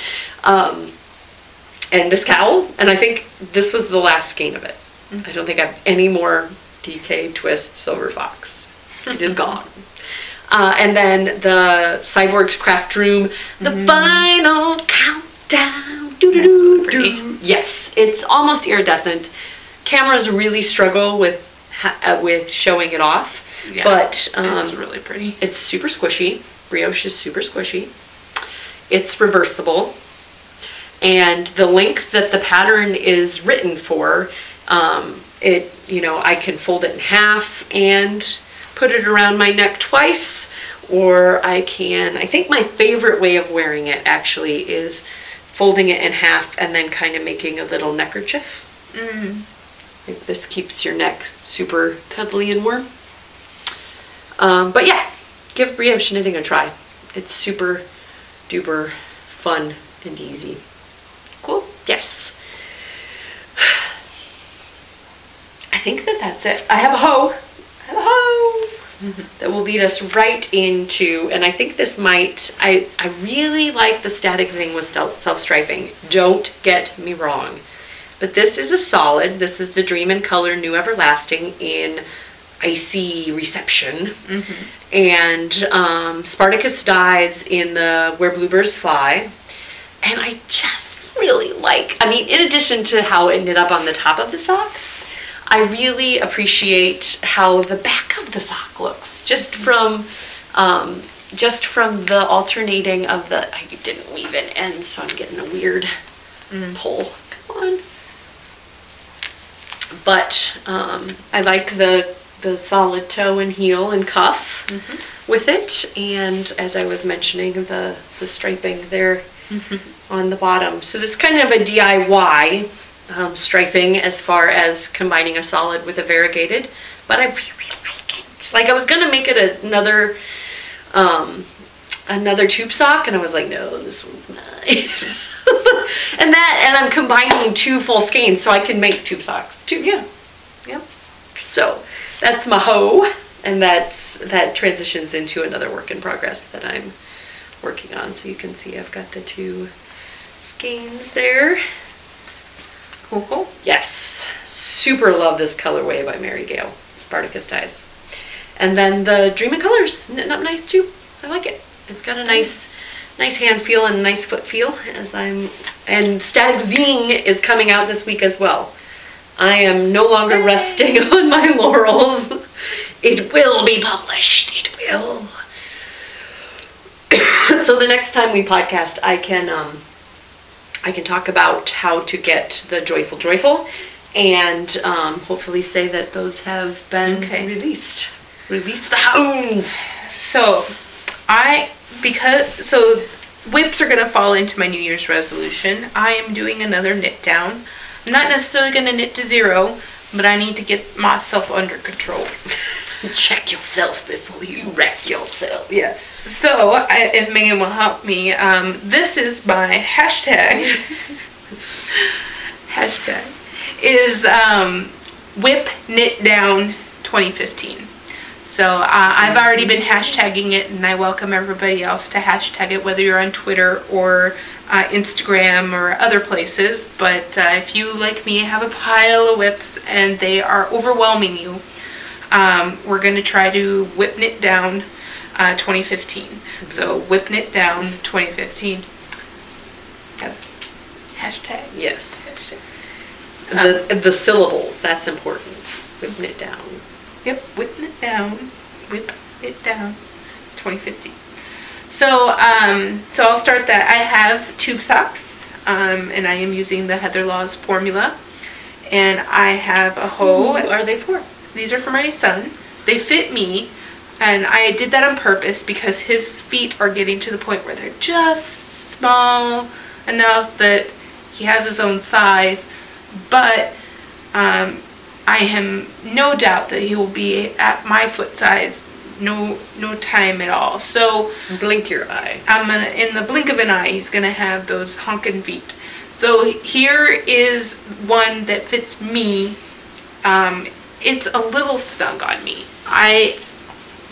this cowl, and I think this was the last skein of it. I don't think I have any more DK Twist Silver Fox. It is gone. And then the Cyborgs Craft Room, the final countdown. Really, yes, it's almost iridescent. Cameras really struggle with showing it off, but it's really pretty. It's super squishy. Brioche is super squishy. It's reversible, and the length that the pattern is written for, I can fold it in half and put it around my neck twice, or I think my favorite way of wearing it actually is folding it in half and then kind of making a little neckerchief. Like this keeps your neck super cuddly and warm. But yeah, give brioche knitting a try. It's super duper fun and easy. Cool? Yes. I think that's it. I have a hoe. That will lead us right into, and I think this might, I really like the static thing with self-striping. Don't get me wrong. But this is a solid. This is the Dream in Color New Everlasting in Icy Reception. And Spartacus dyes in the Where Bluebirds Fly. And I just really like, in addition to how it knit up on the top of the sock, I really appreciate how the back of the sock looks, just from the alternating of the. I didn't weave an end, so I'm getting a weird pull. Come on. But I like the solid toe and heel and cuff with it, and as I was mentioning, the striping there on the bottom. So this is kind of a DIY. Striping as far as combining a solid with a variegated, but I really like it. Like, I was gonna make it another tube sock, and I was like, no, this one's mine. and I'm combining 2 full skeins, so I can make tube socks too. Yeah. So that's my hoe, and that transitions into another work in progress that I'm working on. So you can see I've got the 2 skeins there. Cool. Yes. Super love this colorway by Mary Gale. Spartacus dyes. And then the Dream of Colors, knitting up nice too. I like it. It's got a nice hand feel and a nice foot feel. And Static Zing is coming out this week as well. I am no longer resting on my laurels. It will be published. It will. So the next time we podcast, I can talk about how to get the Joyful, and hopefully say that those have been released. Release the hounds. So whips are gonna fall into my New Year's resolution. I am doing another knit down. I'm not necessarily gonna knit to 0, but I need to get myself under control. Check yourself before you wreck yourself. Yes. So, if Megan will help me, this is my hashtag. Hashtag is Whip Knit Down 2015. So I've already been hashtagging it, and I welcome everybody else to hashtag it, whether you're on Twitter or Instagram or other places. But if you, like me, have a pile of whips and they are overwhelming you, we're going to try to whip knit down 2015. So whip knit down 2015. Hashtag. Yes. Hashtag. The syllables, that's important. Whip knit down. Yep, whip it down, 2015. So I'll start that. I have tube socks, and I am using the Heather Laws formula, and I have a hoe. What are they for? These are for my son. They fit me, and I did that on purpose because his feet are getting to the point where they're just small enough that he has his own size, but I have no doubt that he will be at my foot size no time at all. So blink your eye. In the blink of an eye, he's gonna have those honkin' feet. So here is one that fits me. It's a little snug on me. I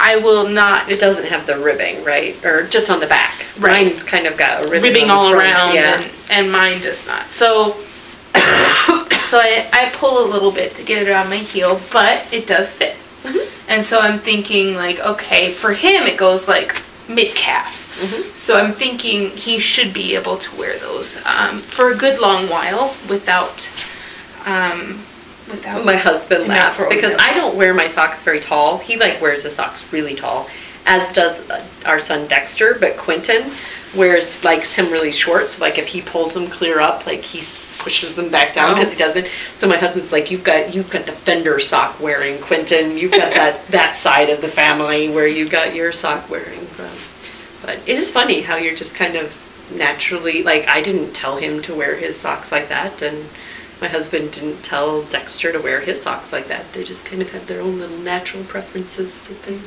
will not. It doesn't have the ribbing, right? Or just on the back. Right. Mine's kind of got a ribbing all around, yeah. and mine does not. So I pull a little bit to get it around my heel, but it does fit. Mm-hmm. And so I'm thinking, like, okay, for him it goes like mid-calf. Mm-hmm. So I'm thinking he should be able to wear those for a good long while without my husband laughs because I don't wear my socks very tall. He wears his socks really tall, as does our son Dexter, but Quentin wears him really short. So if he pulls them clear up, he pushes them back down because he doesn't. So my husband's like, you've got the fender sock wearing Quentin. You've got that side of the family where you got your sock wearing from. But it is funny how you're just kind of naturally, I didn't tell him to wear his socks like that, and my husband didn't tell Dexter to wear his socks like that. They just kind of have their own little natural preferences for things.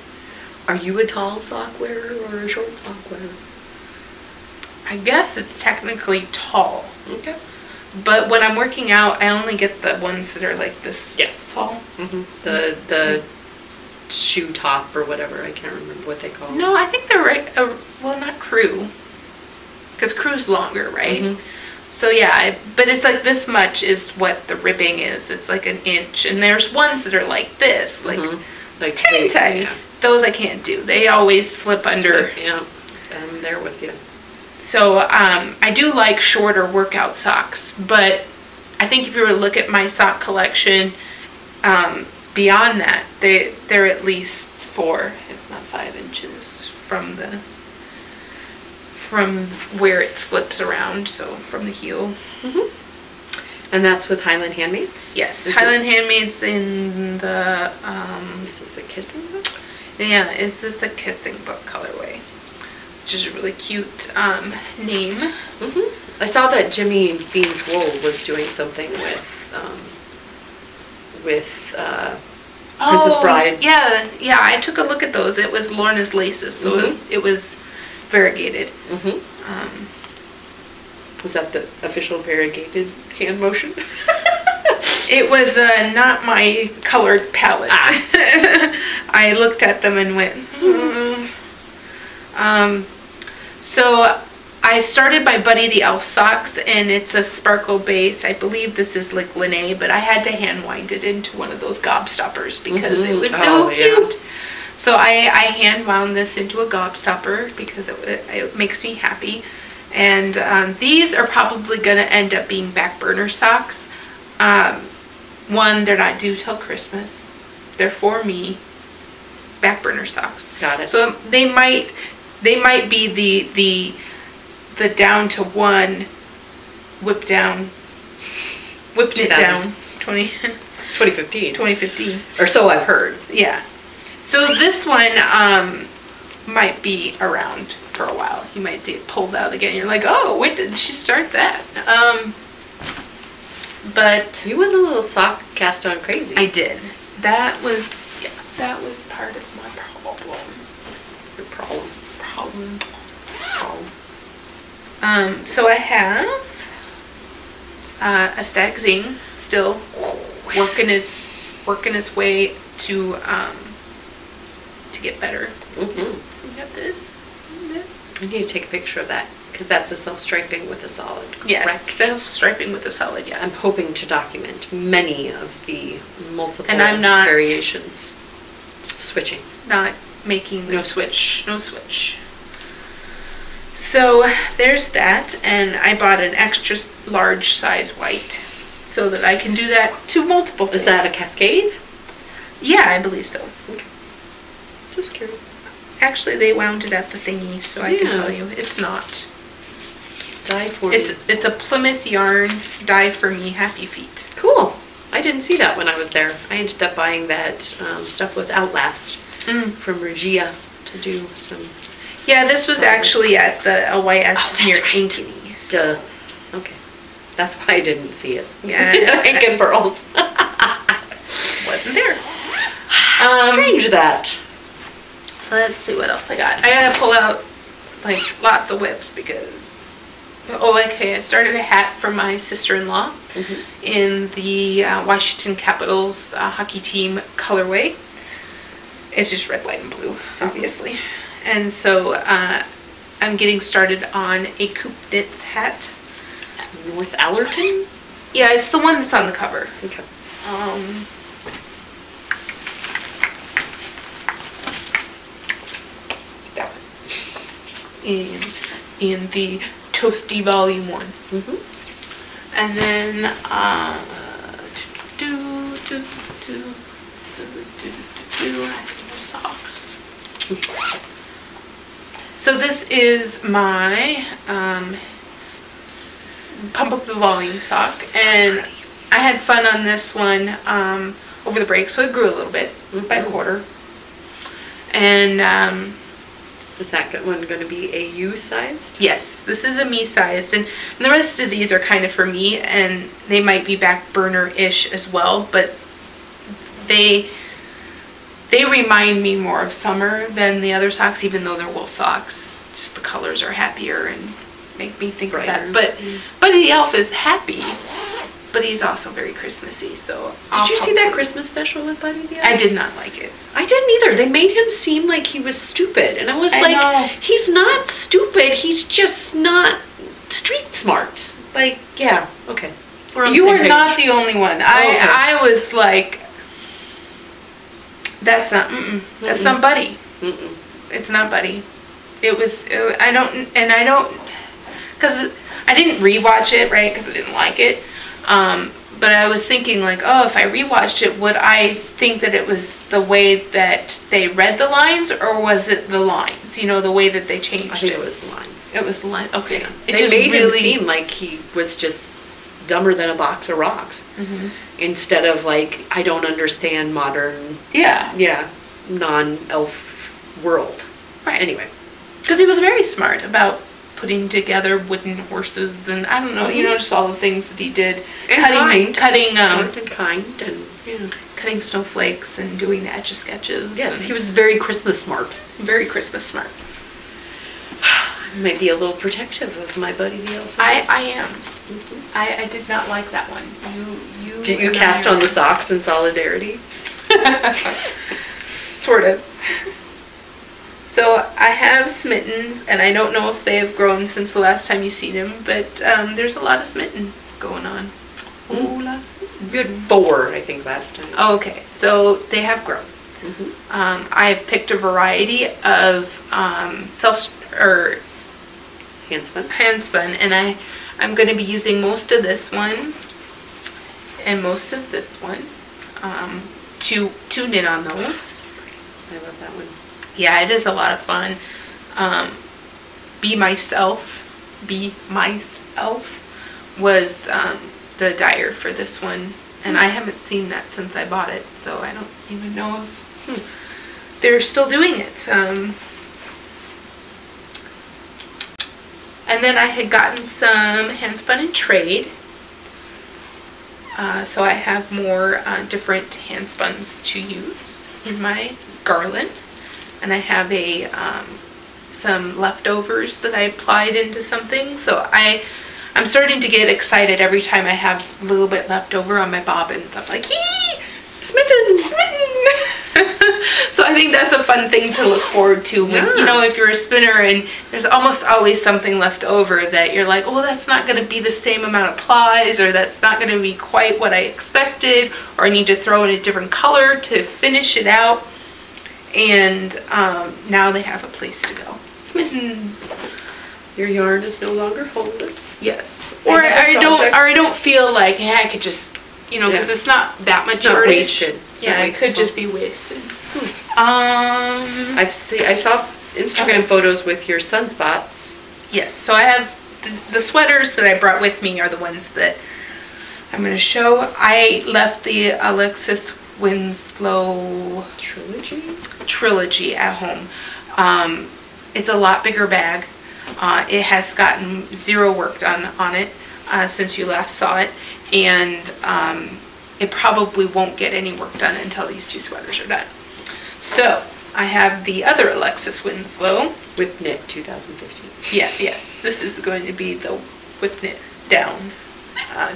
Are you a tall sock wearer or a short sock wearer? I guess it's technically tall. Okay. But when I'm working out, I only get the ones that are like this tall. Mm-hmm. The shoe top or whatever. I can't remember what they call them. No, I think they're right. Well, not crew. Because crew's longer, right? Mm-hmm. So yeah, but it's this much is what the ribbing is. It's an inch. And there's ones that are like this, mm-hmm. teeny tiny. Yeah. Those I can't do. They always slip under. Yeah, I'm there with you. So I do like shorter workout socks, but I think if you were to look at my sock collection, beyond that, they're at least 4, if not 5 inches from where it slips around, so from the heel. Mm-hmm. And that's with Highland Handmaids? Yes, Highland Handmaids in the... Is this the Kissing Book? Yeah, is this the Kissing Book colorway? Which is a really cute name. Mm-hmm. I saw that Jimmy Bean's Wool was doing something with Princess Bride. Yeah, I took a look at those. It was Lorna's Laces, so mm-hmm. it was variegated. Mm-hmm. Was that the official variegated hand motion? It was not my colored palette. I looked at them and went, So I started my Buddy the Elf socks, and it's a sparkle base. I believe this is like Linné, but I had to hand wind it into one of those gobstoppers because it was so cute. Yeah. So I hand wound this into a gobstopper because it makes me happy. And these are probably going to end up being back burner socks. One, they're not due till Christmas. They're for me. Back burner socks. Got it. So they might be the down to one, whipped it down 2015 or so I've heard. Yeah. So this one might be around for a while. You might see it pulled out again. You're like, oh, when did she start that? But you went a little sock cast on crazy. I did. That was part of my problem. Your problem. So I have a Static Zing still working its way to get better. Mm-hmm. So we got this. I need to take a picture of that because that's a self-striping with a solid. Yes, self-striping with a solid. Yes. I'm hoping to document many of the multiple and I'm not variations. Switching. Not making no switch. So there's that, and I bought an extra large size white so that I can do that to multiple things. Is that a cascade? Yeah, I believe so. Okay. Just curious. Actually, they wound it at the thingy, so I can tell you it's not. Dye for me. It's a Plymouth yarn dye for me happy feet. Cool. I didn't see that when I was there. I ended up buying that stuff with Outlast from Regia to do some. Yeah, this was actually at the LYS near Inkey. Duh. Okay. That's why I didn't see it. Yeah. Ink and Pearl. Wasn't there. Strange that. Let's see what else I got. I gotta pull out like lots of whips because I started a hat for my sister-in-law in the Washington Capitals hockey team colorway. It's just red, white, and blue, obviously. And so I'm getting started on a Coop Knits hat. North Allerton? Yeah, it's the one that's on the cover. Okay. That one. In the Toasty Volume 1. And then I have more socks. So this is my Pump Up the Volume sock, and I had fun on this one over the break, so it grew a little bit by a quarter. And is that one going to be a U sized? Yes, this is a me sized, and the rest of these are kind of for me, and they might be back burner ish as well, but they remind me more of summer than the other socks, even though they're wool socks. Just the colors are happier and make me think of that. But Buddy the Elf is happy, but he's also very Christmassy. So did you see that Christmas special with Buddy the Elf? I did not like it. I didn't either. They made him seem like he was stupid, and I was like, he's not stupid. He's just not street smart. Like, yeah, okay. You are not the only one. I was like, that's not that's not Buddy. It's not Buddy. Because I didn't rewatch it, right, because I didn't like it, but I was thinking like, oh, if I rewatched it, would I think that it was the way that they read the lines, or was it the lines, the way that they changed it? I think it was the line. It was the line, okay. Yeah. It just made him seem like he was just dumber than a box of rocks, instead of like, I don't understand modern, non-elf world. Right. Anyway. Because he was very smart about putting together wooden horses, and I don't know, just all the things that he did. And cutting snowflakes and doing the etch-a-sketches. Yes, he was very Christmas smart. Very Christmas smart. I might be a little protective of my Buddy the Elf. I am. I did not like that one. Did you cast on the socks in solidarity? Sort of. So I have smittens, and I don't know if they have grown since the last time you've seen them, but there's a lot of smittens going on. You had 4, I think, last time. Oh, okay, so they have grown. I've picked a variety of handspun, and I'm going to be using most of this one and most of this one to knit on those. I love that one. Yeah, it is a lot of fun. Be Myself was the dyer for this one, and I haven't seen that since I bought it, so I don't even know if they're still doing it. And then I had gotten some handspun and trade, so I have more different handspuns to use in my garland. And I have some leftovers that I applied into something. So I'm starting to get excited every time I have a little bit left over on my bobbins. I'm like, yee! Smitten! So I think that's a fun thing to look forward to when, if you're a spinner and there's almost always something left over that you're like, oh, that's not going to be the same amount of plies, or that's not going to be quite what I expected, or I need to throw in a different color to finish it out. And now they have a place to go. Your yarn is no longer homeless. Yes. Or I don't feel like, hey, I could just, because it's not that much. It's not wasted. Yeah, it could just be wasted. I saw Instagram photos with your sunspots. Yes. So I have the sweaters that I brought with me are the ones that I'm going to show. I left the Alexis Winslow trilogy at home. It's a lot bigger bag. It has gotten 0 work done on it since you last saw it, and it probably won't get any work done until these 2 sweaters are done. So I have the other Alexis Winslow with knit 2015. Yeah, yes, this is going to be the with knit down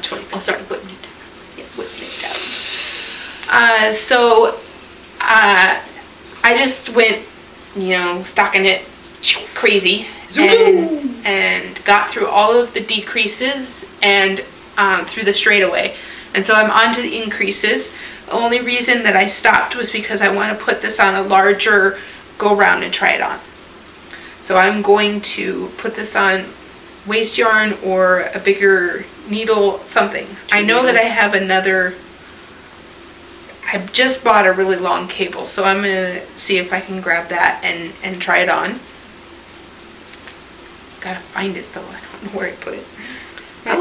20. Oh, sorry, with knit. Yeah, with knit down. So I just went, stocking it crazy and got through all of the decreases and through the straightaway. And so I'm on to the increases. The only reason that I stopped was because I want to put this on a larger go round and try it on. So I'm going to put this on waste yarn or a bigger needle, something. I know that I have another. I just bought a really long cable, so I'm going to see if I can grab that and try it on. Gotta find it though, I don't know where I put it. I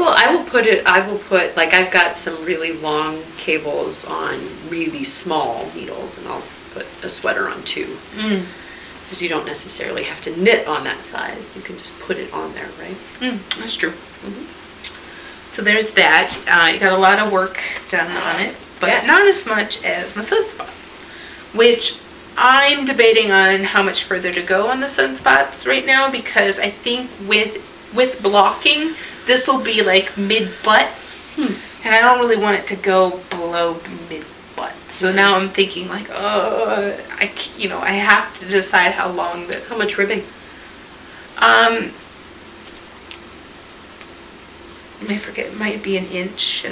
will put, like, I've got some really long cables on really small needles, and I'll put a sweater on too. Because you don't necessarily have to knit on that size. You can just put it on there, right? That's true. So there's that. You got a lot of work done on it, but not as much as my sunspots, which I'm debating on how much further to go on the sunspots right now, because I think with blocking, this will be like mid-butt, and I don't really want it to go below mid-butt. So now I'm thinking like, I have to decide how long that. How much ribbing? I forget. It might be 1.5 inches.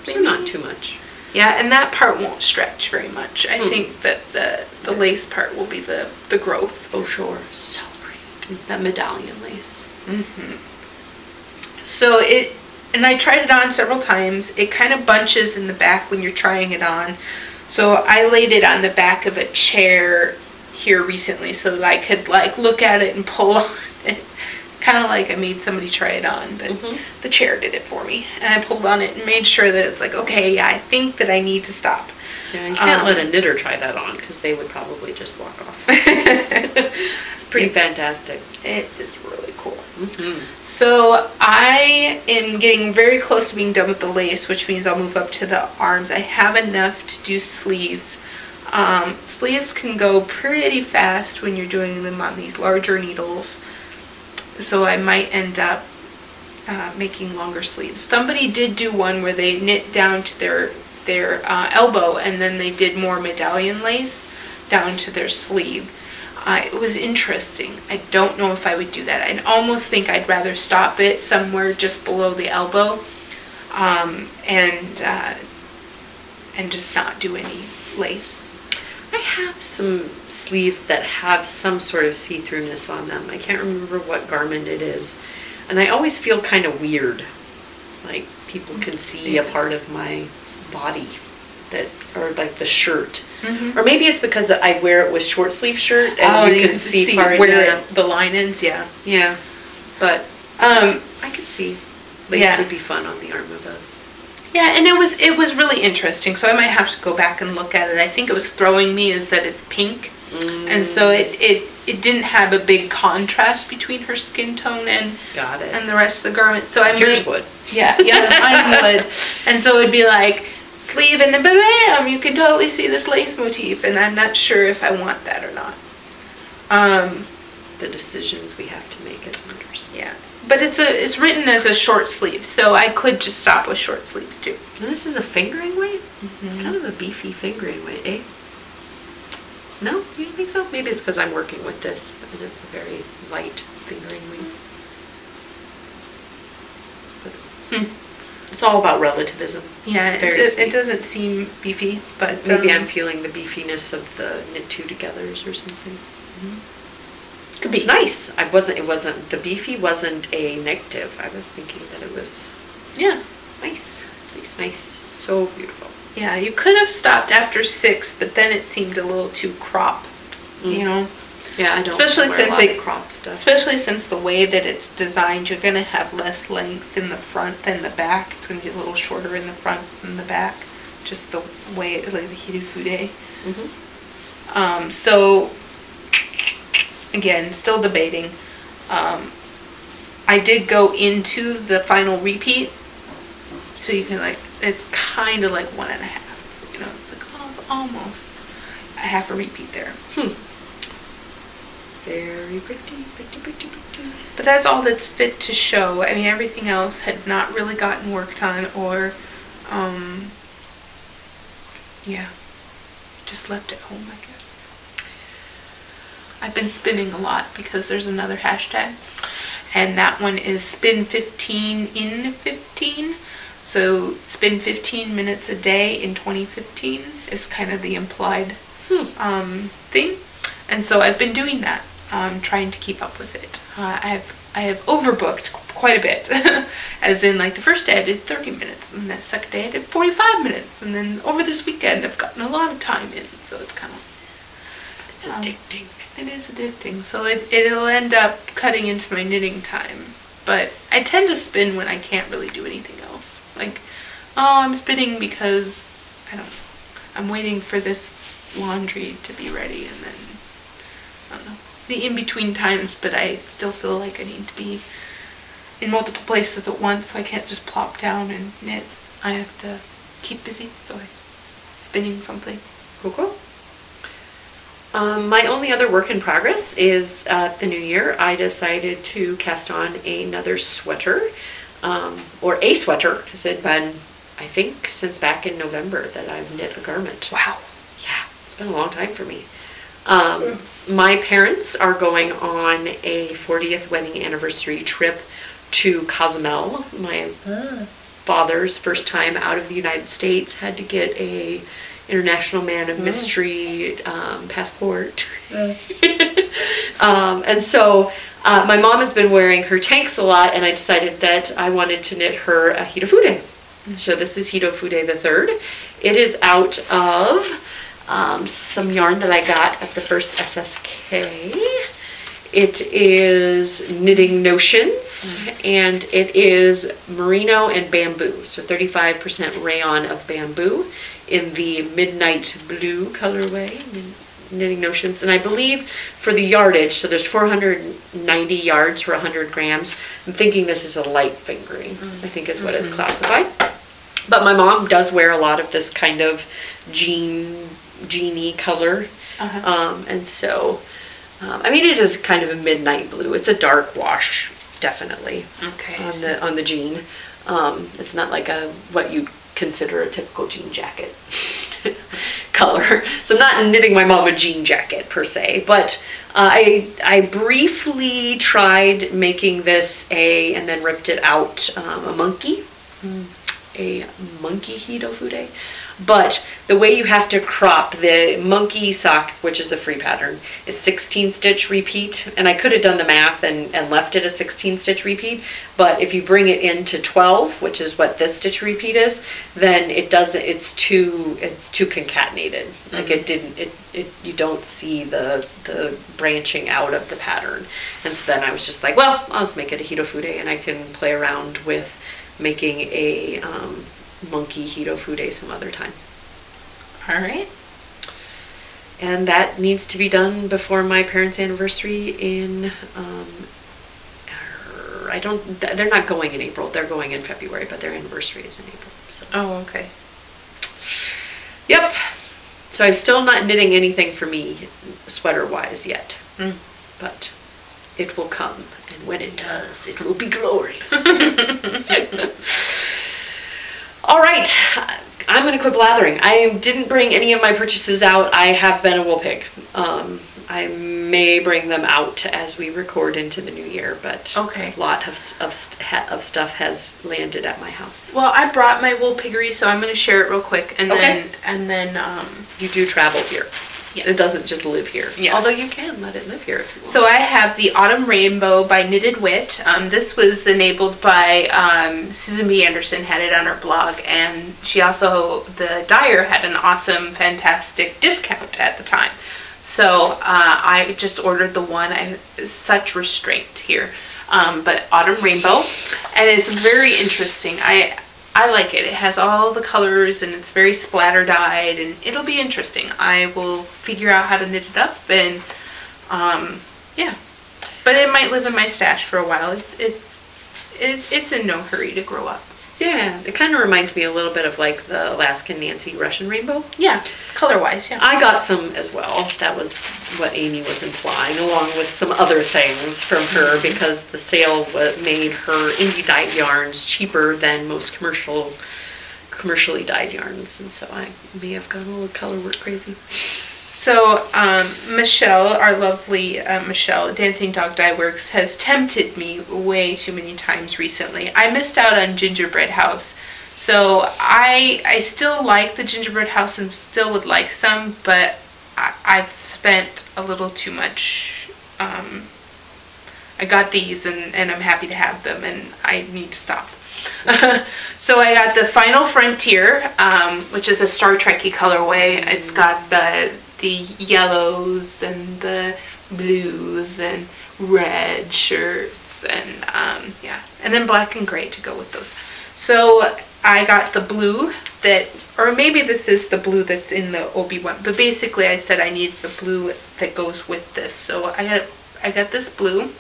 So not too much. Yeah, and that part won't stretch very much. I think that the lace part will be the growth. Oh, sure. So pretty. That medallion lace. So and I tried it on several times. It kind of bunches in the back when you're trying it on. So I laid it on the back of a chair here recently so that I could like look at it and pull on it. Kind of like I made somebody try it on, but the chair did it for me. And I pulled on it and made sure that it's like, okay, yeah, I think that I need to stop. Yeah, you can't let a knitter try that on, because they would probably just walk off. It's pretty fantastic. It is really cool. So I am getting very close to being done with the lace, which means I'll move up to the arms. I have enough to do sleeves. Sleeves can go pretty fast when you're doing them on these larger needles. So I might end up making longer sleeves. Somebody did do one where they knit down to their elbow, and then they did more medallion lace down to their sleeve. It was interesting. I don't know if I would do that. I almost think I'd rather stop it somewhere just below the elbow, and just not do any lace. I have some sleeves that have some sort of see-throughness on them. I can't remember what garment it is. And I always feel kind of weird. Like people can see a part of my body, that, or like the shirt. Mm-hmm. Or maybe it's because I wear it with short sleeve shirt and you can see part where the line ends, yeah. Yeah. But I could see lace would be fun on the arm of a... Yeah, and it was really interesting, so I might have to go back and look at it. I think it was throwing me is that it's pink, and so it didn't have a big contrast between her skin tone and the rest of the garment. So yours would. Yeah, mine would. And so it'd be like sleeve and then bam, you can totally see this lace motif, and I'm not sure if I want that or not. The decisions we have to make as leaders. Yeah. But it's written as a short sleeve, so I could just stop with short sleeves too. And this is a fingering weight? Mm-hmm. Kind of a beefy fingering weight, eh? No? You don't think so? Maybe it's because I'm working with this, and it's a very light fingering weight. It's all about relativism. Yeah, it doesn't seem beefy, but... Maybe I'm feeling the beefiness of the knit two togethers or something. Mm-hmm. It's nice. The beefy wasn't a negative. I was thinking that it was, nice. So beautiful. Yeah, you could have stopped after 6, but then it seemed a little too crop, you know? Yeah, I don't crop stuff. Especially since the way that it's designed, you're going to have less length in the front than the back. It's going to be a little shorter in the front than the back. Just the way, like the hirafude. Mm-hmm. So... Again, still debating. I did go into the final repeat, so you can it's kind of like 1.5. You know, it's like almost a half a repeat there. Very pretty. But that's all that's fit to show. I mean, everything else had not really gotten worked on, or, just left at home, I guess. I've been spinning a lot because there's another hashtag, and that one is spin 15 in 15. So spin 15 minutes a day in 2015 is kind of the implied thing, and so I've been doing that, trying to keep up with it. I have overbooked quite a bit, as in like the first day I did 30 minutes, and the second day I did 45 minutes, and then over this weekend I've gotten a lot of time in, so it's kind of addicting. It is addicting, so it'll end up cutting into my knitting time. But I tend to spin when I can't really do anything else. Like, I'm spinning because, I don't know, I'm waiting for this laundry to be ready, and then, I don't know, the in-between times, but I still feel like I need to be in multiple places at once, so I can't just plop down and knit. I have to keep busy, so I'm spinning something. Cool. My only other work in progress is at the new year, I decided to cast on another sweater, or a sweater, because it had been, I think, since back in November that I've knit a garment. Wow. Yeah, it's been a long time for me. My parents are going on a 40th wedding anniversary trip to Cozumel. My father's first time out of the United States, had to get a International Man of Mystery passport. And so my mom has been wearing her tanks a lot, and I decided that I wanted to knit her a Hitofude. So this is Hitofude the third. It is out of some yarn that I got at the first SSK. It is Knitting Notions, and it is merino and bamboo, so 35% rayon of bamboo in the midnight blue colorway, Knitting Notions. And I believe for the yardage, so there's 490 yards for 100 grams. I'm thinking this is a light fingering, I think is what it's classified. But my mom does wear a lot of this kind of jeany color, and so... I mean, it is kind of a midnight blue. It's a dark wash, definitely. Okay. On the jean. It's not like what you'd consider a typical jean jacket. color. So I'm not knitting my mom a jean jacket per se, but I briefly tried making this and then ripped it out, a monkey Hidofude. But the way you have to crop the monkey sock, which is a free pattern, is 16 stitch repeat. And I could have done the math and left it a 16 stitch repeat. But if you bring it into 12, which is what this stitch repeat is, then it doesn't, it's too concatenated. Like you don't see the branching out of the pattern. And so then I was just like, well, I'll just make it a Hidofude and I can play around with making a monkey Hidofude some other time. All right. And that needs to be done before my parents' anniversary in, they're not going in April, they're going in February, but their anniversary is in April. So. Oh, okay. Yep. So I'm still not knitting anything for me sweater-wise yet. But it will come, and when it does, it will be glorious. All right, I'm going to quit blathering. I didn't bring any of my purchases out. I have been a wool pig. I may bring them out as we record into the new year, but okay. A lot of stuff has landed at my house. Well, I brought my wool piggery, so I'm going to share it real quick, and then you do travel here. Yeah. It doesn't just live here. Yeah. Although you can let it live here if you want. So I have the Autumn Rainbow by Knitted Wit. This was enabled by Susan B. Anderson, had it on her blog, and she also, the dyer had an awesome, fantastic discount at the time. So I just ordered the one. Such restraint here. But Autumn Rainbow, and it's very interesting. I like it. It has all the colors and it's very splatter dyed and it'll be interesting. I will figure out how to knit it up and yeah. But it might live in my stash for a while. It's in no hurry to grow up. Yeah, it kind of reminds me a little bit of like the Alaskan Nancy Russian Rainbow. Yeah, color-wise, yeah. I got some as well. That was what Amy was implying, along with some other things from her, because the sale made her indie dyed yarns cheaper than most commercially dyed yarns, and so I may have gone a little color work crazy. So Michelle, our lovely Michelle, Dancing Dog Dye Works, has tempted me way too many times recently. I missed out on Gingerbread House. So I still like the Gingerbread House and still would like some, but I've spent a little too much. I got these and I'm happy to have them and I need to stop. So I got the Final Frontier, which is a Star Trek-y colorway. It's got the yellows and the blues and red shirts and yeah, and then black and gray to go with those. So I got the blue that, or maybe this is the blue that's in the Obi-Wan, but basically I said I need the blue that goes with this. So I got this blue.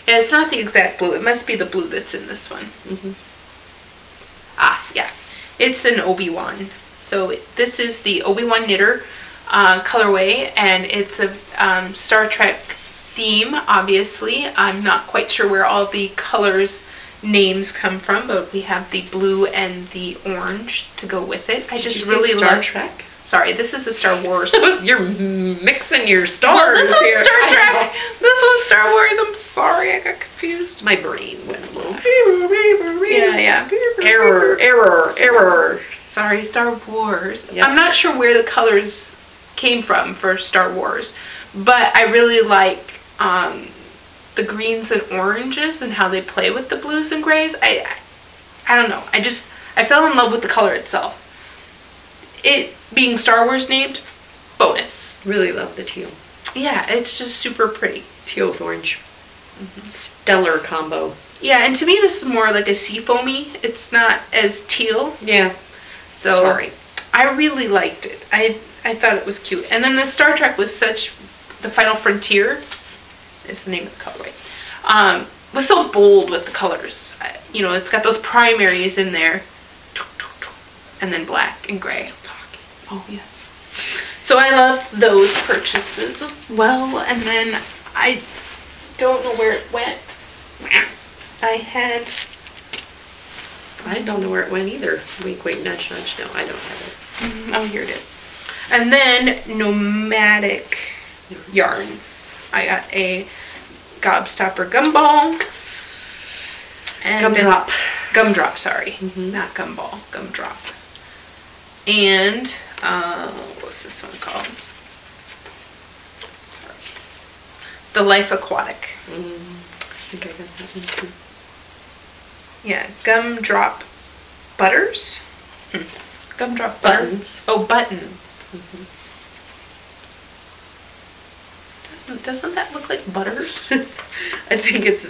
Yeah, it's not the exact blue. It must be the blue that's in this one. Ah, yeah. It's an Obi-Wan. So this is the Obi-Wan Knitter colorway, and it's a Star Trek theme, obviously. I'm not quite sure where all the colors names come from, but we have the blue and the orange to go with it. I just really love Star Trek. Sorry, this is a Star Wars. You're mixing your stars this one's here. Star Trek. This one's Star Wars. I'm sorry, I got confused. My brain went a little. Yeah. Error. Sorry, Star Wars. Yep. I'm not sure where the colors came from for Star Wars, but I really like the greens and oranges and how they play with the blues and grays. I don't know. I fell in love with the color itself. It being Star Wars named, bonus. Really love the teal. Yeah, it's just super pretty. Teal with orange. Stellar combo. Yeah, and to me this is more like a seafoamy. It's not as teal. Yeah. So sorry. I really liked it. I thought it was cute. And then the Star Trek was the Final Frontier is the name of the colorway. Was so bold with the colors. You know, it's got those primaries in there. And then black and gray. Oh, yeah. So I love those purchases as well. And then I don't know where it went. I don't know where it went either. Wink, wink, nudge, nudge. No, I don't have it. Oh, here it is. And then nomadic yarns. I got a gobstopper gumball. And gumdrop, sorry. Not gumball, gumdrop. And, what's this one called? Sorry. The Life Aquatic. I think I got that one too. Yeah, gumdrop butters. Gumdrop buttons. Oh, buttons. Doesn't that look like butters? I think it's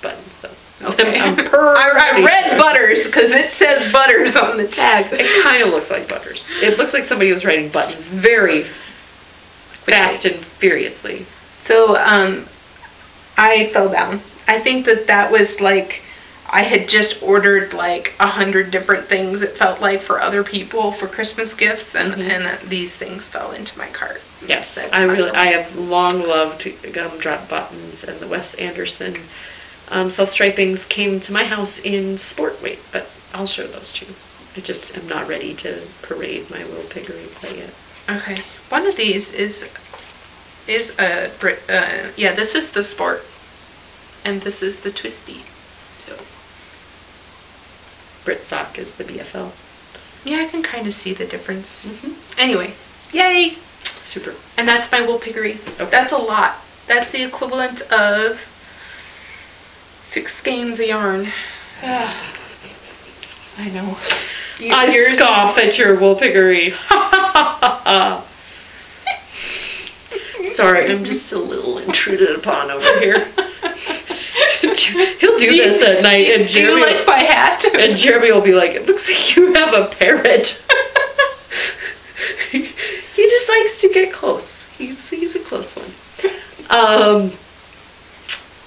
buttons though. Okay. I read butters because it says butters on the tag. It kind of looks like butters. It looks like somebody was writing buttons very fast and furiously. So, I fell down. I think that was like, I had just ordered like 100 different things, it felt like, for other people for Christmas gifts, and these things fell into my cart. Yes, I have long loved gumdrop buttons, and the Wes Anderson self-stripings came to my house in sport weight, but I'll show those too. I just am not ready to parade my little piggery play yet. Okay, one of these is a this is the sport, and this is the twisty. So Brit sock is the BFL. Yeah, I can kind of see the difference. Anyway, yay! Super. And that's my wool piggery. Okay. That's a lot. That's the equivalent of 6 skeins of yarn. I know. I scoff at your wool piggery. Sorry, I'm just a little intruded upon over here. He'll do this at night, and Jeremy. Do you like my hat? And Jeremy will be like, "It looks like you have a parrot." He just likes to get close. He's a close one.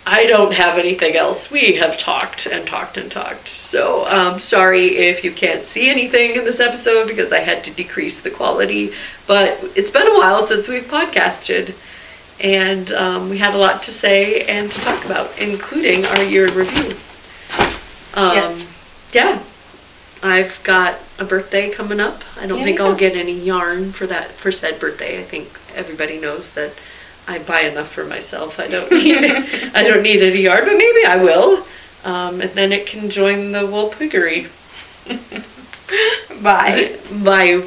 I don't have anything else. We have talked and talked and talked. So sorry if you can't see anything in this episode because I had to decrease the quality. But it's been a while since we've podcasted. And we had a lot to say and to talk about, including our year in review. Yes. Yeah. I've got a birthday coming up. I don't think I'll get any yarn for said birthday. I think everybody knows that I buy enough for myself. I don't need any yarn, but maybe I will. And then it can join the wool piggery. Bye. Bye.